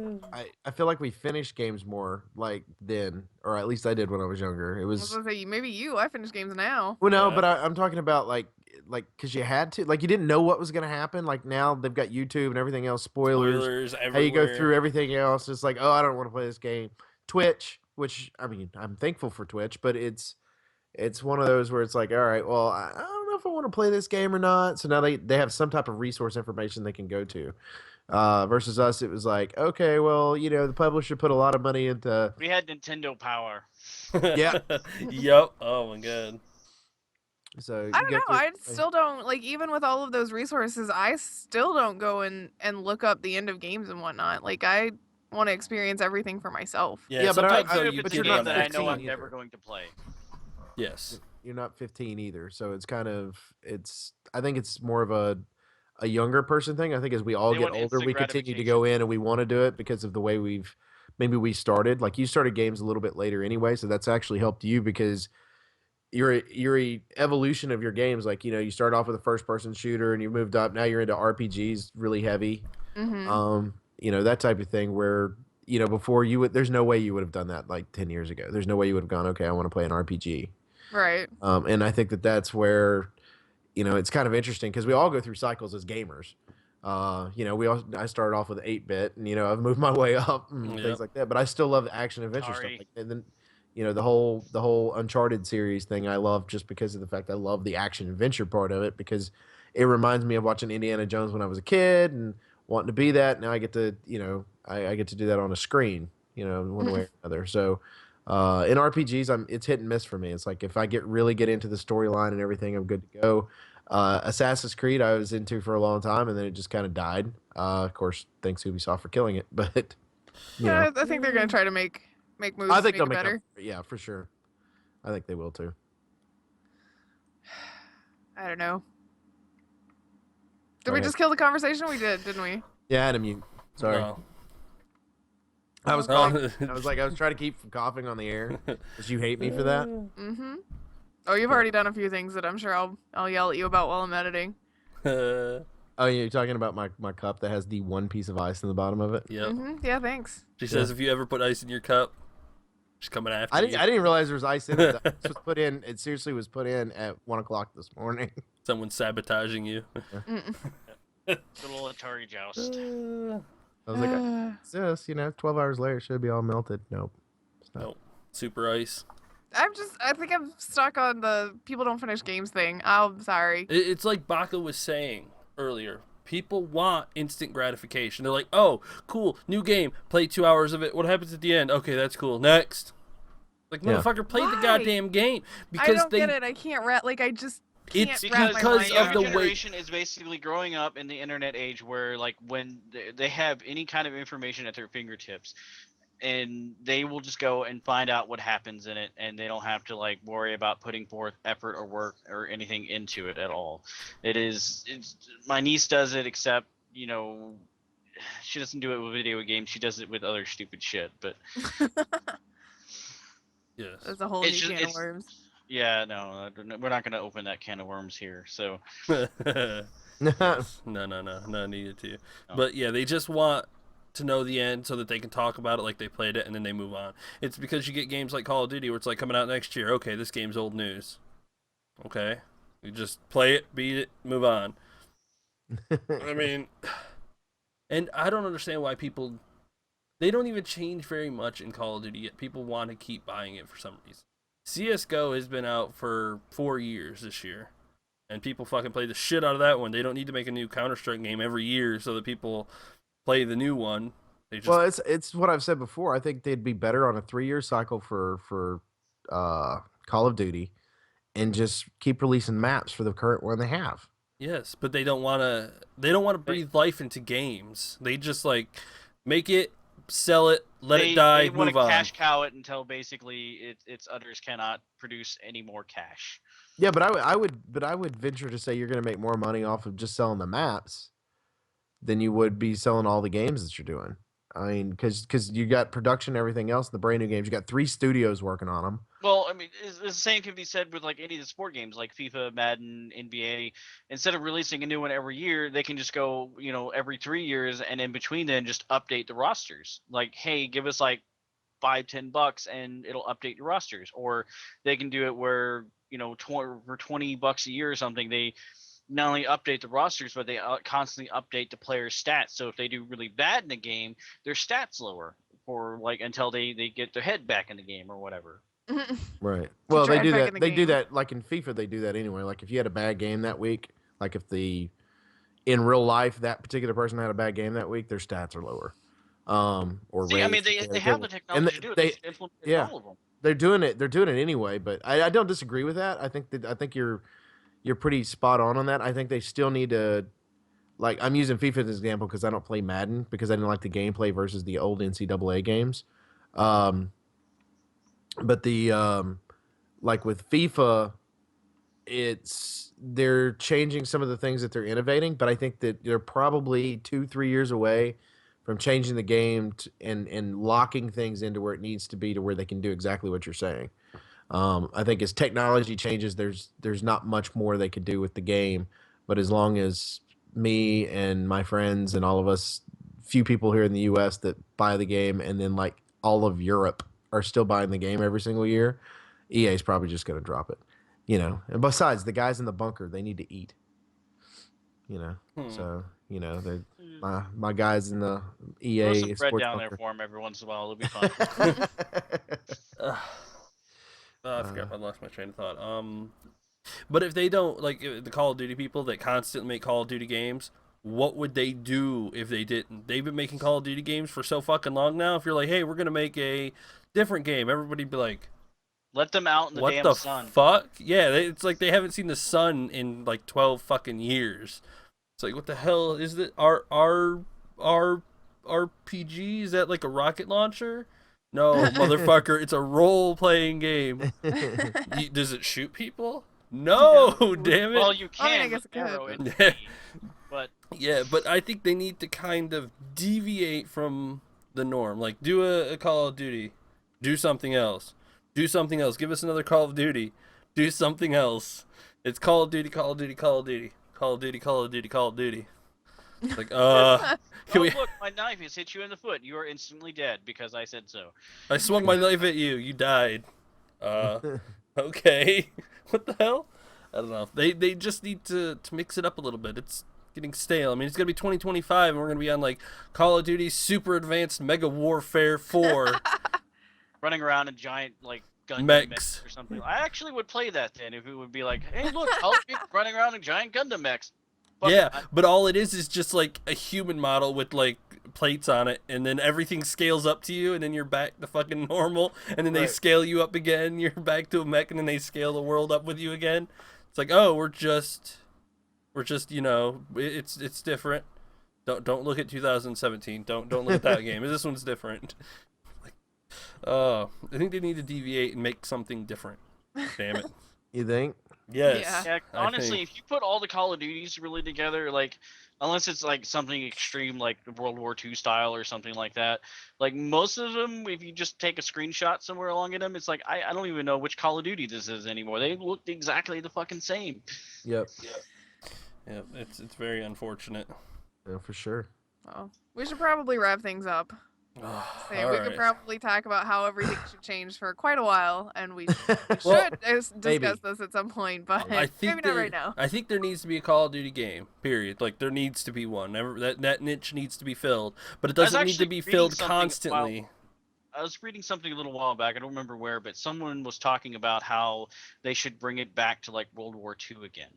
I feel like we finished games more like then, or at least I did when I was younger. It I was was gonna say maybe you. I finish games now. well, no, Yeah. but I'm talking about like because you had to, like, you didn't know what was gonna happen. Like now they've got YouTube and everything else, spoilers. Spoilers How you go everywhere. through everything else. It's like, oh, I don't want to play this game. Twitch, which I mean, I'm thankful for Twitch, but it's one of those where it's like, all right, well, I don't know if I want to play this game or not. So now they have some type of resource information they can go to. Versus us, it was like, okay, well, the publisher put a lot of money into. We had Nintendo Power. Yeah. Yep. Oh my god. So I you don't get know. to- I still don't like, even with all of those resources, I still don't go and look up the end of games and whatnot. Like I want to experience everything for myself. Yeah, Yeah, but sometimes I- though Even you if but it's get you're a it not game on that I know 15 I'm either. never going to play. Yes. not 15 either. So it's kind of I think it's more of a younger person thing. I think as we all They get want older, instant we continue to go in and we want to do it because of the way maybe we started. Like you started games a little bit later anyway, so that's actually helped you because your evolution of your games, like you start off with a first person shooter and you moved up. Now you're into RPGs really heavy. Mm-hmm. That type of thing where before there's no way you would have done that like 10 years ago. There's no way you would have gone, okay, I want to play an RPG. Right. And I think that's where it's kind of interesting because we all go through cycles as gamers. I started off with 8-bit, and I've moved my way up and Yep. things like that. But I still love the action adventure stuff. Atari. Like, and then the whole Uncharted series thing I love just because of the fact I love the action adventure part of it because it reminds me of watching Indiana Jones when I was a kid and wanting to be that. Now I get to I get to do that on a screen, one way or another. So in RPGs, it's hit and miss for me. It's like if I really get into the storyline and everything, I'm good to go. Assassin's Creed I was into for a long time, and then it just kind of died. Of course, thanks Ubisoft for killing it. But Yeah, I think they're gonna try to make moves. I to think make they'll it make better. up. Yeah, for sure. I think they will too. I don't know. Did we Okay. just kill the conversation? We did, didn't we? Yeah, Adam, sorry. No. I was Oh. coughing. I was trying to keep from coughing on the air because you hate me for that. Mm-hmm. Oh, you've already done a few things that I'm sure I'll yell at you about while I'm editing. Oh, yeah, you're talking about my cup that has the one piece of ice in the bottom of it. Yep. Mm-hmm. Yeah, thanks. She says if you ever put ice in your cup, she's coming after I you. didn't realize there was ice in it. This was put in. It seriously was put in at 1:00 this morning. Someone's sabotaging you. Mm-mm. The little Atari joust. I was like, it's just 12 hours later, it should be all melted. Nope. It's not. Nope. Super ice. I think I'm stuck on the people don't finish games thing. I'm sorry. It's like Baka was saying earlier. People want instant gratification. They're like, oh, cool, new game. Play 2 hours of it. What happens at the end? Okay, that's cool. Next. Like, Yeah. motherfucker, play the Why? goddamn game. I don't get it. I can't I just can't It's wrap my because mind of around the it. way- generation is basically growing up in the internet age where like when they have any kind of information at their fingertips and they will just go and find out what happens in it and they don't have to like worry about putting forth effort or work or anything into it at all. It's my niece does it, except she doesn't do it with video games, she does it with other stupid shit, but Yes. That's a whole It's new just- can of it's- worms. yeah, no, we're not going to open that can of worms here. So Yes. No, not needed to. No. But yeah, they just want to know the end so that they can talk about it like they played it and then they move on. It's because you get games like Call of Duty where it's like coming out next year. Okay, this game's old news. Okay, you just play it, beat it, move on. I mean, and I don't understand why they don't even change very much in Call of Duty yet. People want to keep buying it for some reason. CSGO has been out for 4 years this year. And people fucking play the shit out of that one. They don't need to make a new Counter-Strike game every year so that people play the new one. They just Well, it's what I've said before. I think they'd be better on a 3-year cycle for Call of Duty, and just keep releasing maps for the current one they have. yes, but they don't want to. They don't want to breathe life into games. They just like make it, sell it, let it die, They want move to on. cash cow it until basically its others cannot produce any more cash. Yeah, but I would venture to say you're going to make more money off of just selling the maps than you would be selling all the games that you're doing. I mean, because you got production, and everything else, the brand new games. You got 3 studios working on them. Well, I mean, the same can be said with like any of the sport games, like FIFA, Madden, NBA. Instead of releasing a new one every year, they can just go, every 3 years, and in between then just update the rosters. Like, hey, give us like $5-10 and it'll update your rosters. Or they can do it where for $20 a year or something, they not only update the rosters, but they constantly update the players' stats. So if they do really bad in a game, their stats lower for like until they get their head back in the game or whatever. Right. Well, they drive do back that. in the They do game. that like in FIFA. They do that anyway. Like if you had a bad game that week, like if in real life that particular person had a bad game that week, their stats are lower. Or See, I mean, raised. they have the technology to do it. They just implement it in yeah. all of them. They're doing it. They're doing it anyway. But I don't disagree with that. I think you're pretty spot on that. I think they still need to. Like I'm using FIFA as an example because I don't play Madden because I didn't like the gameplay versus the old NCAA games. But like with FIFA, they're changing some of the things that they're innovating, but I think that they're probably 2-3 years away from changing the game and locking things into where it needs to be to where they can do exactly what you're saying. I think as technology changes, there's not much more they could do with the game, but as long as me and my friends and all of us, few people here in the U.S. that buy the game, and then like all of Europe are still buying the game every single year, EA is probably just going to drop it. And besides, the guys in the bunker, they need to eat. So they my guys in the EA Throw some bread sports down there bunker. for him every once in a while. It'll be fun. I forgot. I lost my train of thought. But if they don't like the Call of Duty people that constantly make Call of Duty games, what would they do if they didn't? They've been making Call of Duty games for so fucking long now. If you're like, hey, we're gonna make a different game, everybody'd be like, Let them out in the what damn the sun. fuck? Yeah, it's like they haven't seen the sun in like 12 fucking years. It's like, what the hell is it? RPG? Is that like a rocket launcher? No, motherfucker, it's a role-playing game. Does it shoot people? No, damn it. Well, you I mean, I can guess with an it arrow could. in the knee, but Yeah, but I think they need to kind of deviate from the norm. Like, do a Call of Duty. Do something else. Do something else. Give us another Call of Duty. Do something else. It's Call of Duty, Call of Duty, Call of Duty. Call of Duty, Call of Duty, Call of Duty. It's like, can oh we... look, my knife has hit you in the foot. You are instantly dead because I said so. I swung my knife at you. You died. Okay. What the hell? I don't know. They just need to mix it up a little bit. It's getting stale. I mean, it's going to be 2025, and we're going to be on, like, Call of Duty Super Advanced Mega Warfare 4. Running around in giant, like, Gundam Mechs. mechs or something. I actually would play that then if it would be like, hey, look, Call of Duty running around in giant Gundam mechs. Fuck Yeah, it, but all it is just, like, a human model with, like, plates on it, and then everything scales up to you, and then you're back to fucking normal, and then they Right. scale you up again, you're back to a mech, and then they scale the world up with you again. It's like, oh, we're just it's different. Don't look at 2017. Don't look at that game. This one's different. Like, I think they need to deviate and make something different. Damn it. You think? Yes. Yeah. Yeah, I honestly, think. if you put all the Call of Duties really together, like, unless it's like something extreme like World War II style or something like that, like most of them, if you just take a screenshot somewhere along in them, it's like I don't even know which Call of Duty this is anymore. They look exactly the fucking same. Yep. Yeah, it's very unfortunate. Yeah, for sure. Well, we should probably wrap things up. So, All we right. could probably talk about how everything should change for quite a while, and we Well, should maybe. discuss this at some point, but I think maybe not right now. I think there needs to be a Call of Duty game. Period. Like there needs to be one. That niche needs to be filled, but it I was doesn't need to actually be reading filled something constantly. I was reading something a little while back. I don't remember where, but someone was talking about how they should bring it back to like World War II again.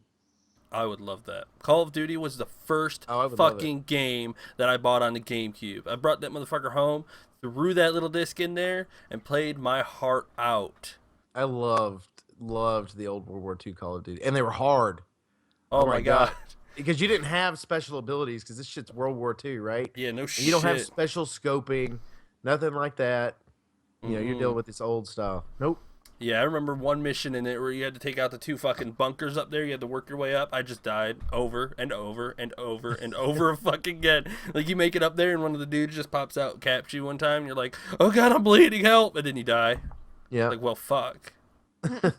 I would love that. Call of Duty was the first Oh, I would love it. fucking game that I bought on the GameCube. I brought that motherfucker home, threw that little disc in there, and played my heart out. I loved the old World War II Call of Duty, and they were hard Oh, my god. because you didn't have special abilities because this shit's World War II, right? Yeah, no And shit. you don't have special scoping, nothing like that. You're Mhm. dealing with this old style. Nope. Yeah, I remember one mission in it where you had to take out the two fucking bunkers up there. You had to work your way up. I just died over and over and over and over fucking again. Like, you make it up there, and one of the dudes just pops out and caps you one time, and you're like, oh god, I'm bleeding, help! And then you die. Yeah, Like, well, fuck. that's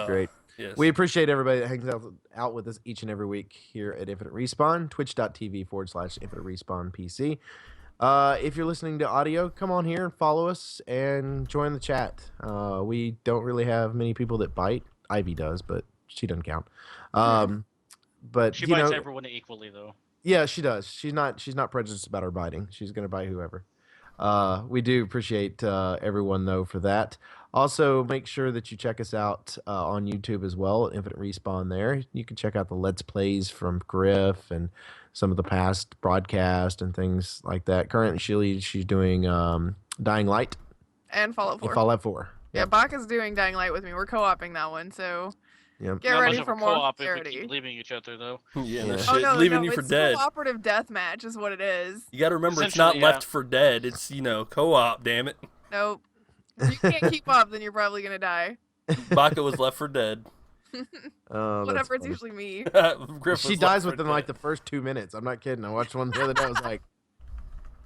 great. Yes. We appreciate everybody that hangs out with us each and every week here at Infinite Respawn, twitch.tv/Infinite Respawn PC. If you're listening to audio, come on here and follow us and join the chat. We don't really have many people that bite. Ivy does, but she doesn't count. But She you bites know, everyone equally, though. yeah, she does. She's not prejudiced about her biting. She's gonna bite whoever. We do appreciate everyone though for that. Also, make sure that you check us out on YouTube as well at Infinite Respawn. There, you can check out the Let's Plays from Griff and some of the past broadcasts and things like that. Currently, she's doing Dying Light And Fallout and 4. Fallout 4. Yeah, Bach is doing Dying Light with me. We're co-oping that one, so Yep. get Not ready much of for a more co-op if we clarity. keep leaving each other, though. Yeah, no Yeah. shit. Oh no, Leaving no, you for it's dead. cooperative deathmatch is what it is. You gotta remember, it's not Essentially, yeah. Left for Dead. It's, co-op, damn it. Nope. If you can't keep up, then you're probably gonna die. Baka was left for dead. Oh, that's Whatever, it's funny. usually me. Griff She was dies left for within like the dead. first 2 minutes. I'm not kidding. I watched one the other day. I was like,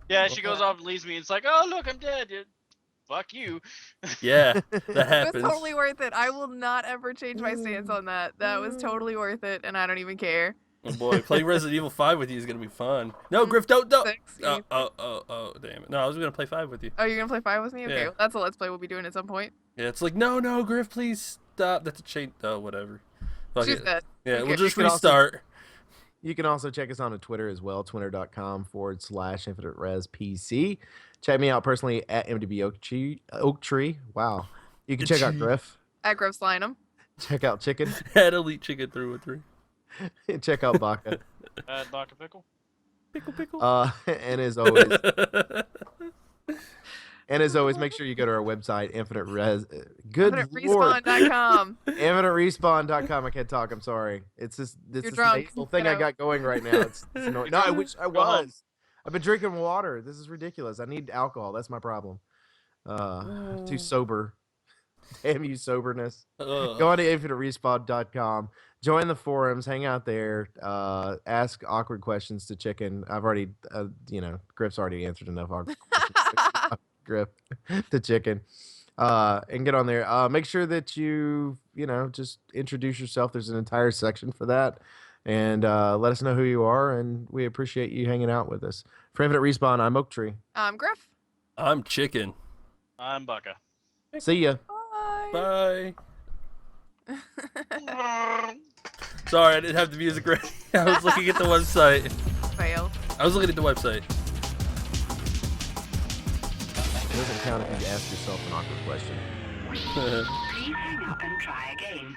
Yeah, she goes off and leaves me. And it's like, oh look, I'm dead. Fuck you. Yeah, that It was happens. totally worth it. I will not ever change my stance on that. That was totally worth it, and I don't even care. Oh boy, playing Resident Evil 5 with you is gonna be fun. No, Griff, don't. Oh, 6, damn it. No, I was gonna play 5 with you. Oh, you're gonna play 5 with me? Okay, Yeah. well, that's a let's play we'll be doing at some point. Yeah, it's like, no, Griff, please stop. That's a change. Oh, whatever. Fuck She's it. dead. Yeah, Okay. we'll just You can also- restart. you can also check us on the Twitter as well, twitter.com/InfiniteResPC. Check me out personally at MDB Oak Tree. Wow. You can check out Griff. At Gross Lynam. Check out Chicken. Had Elite Chicken through and through. Check out Baka. Bad Baka Pickle. Pickle. And as always, make sure you go to our website, Infinite Res. Good lord, InfiniteRespawn.com. InfiniteRespawn.com. I can't talk. I'm sorry. It's this You're drunk. nasal thing Get I out. got going right now. It's annoying. No, I wish I Go home. was. I've been drinking water. This is ridiculous. I need alcohol. That's my problem. Too sober. Damn you, soberness. Go on to InfiniteRespawn.com. Join the forums. Hang out there. Ask awkward questions to Chicken. I've already, Griff's already answered enough awkward questions. Griff to Chicken. And get on there. Make sure that you just introduce yourself. There's an entire section for that. And let us know who you are. And we appreciate you hanging out with us. For Infinite Respawn, I'm Oak Tree. Griff. I'm Chicken. I'm Baka. See ya. Bye. Bye. Sorry, I didn't have the music ready. I was looking at the website. Fail. I was looking at the website. It doesn't count if you ask yourself an awkward question. Please hang up and try again.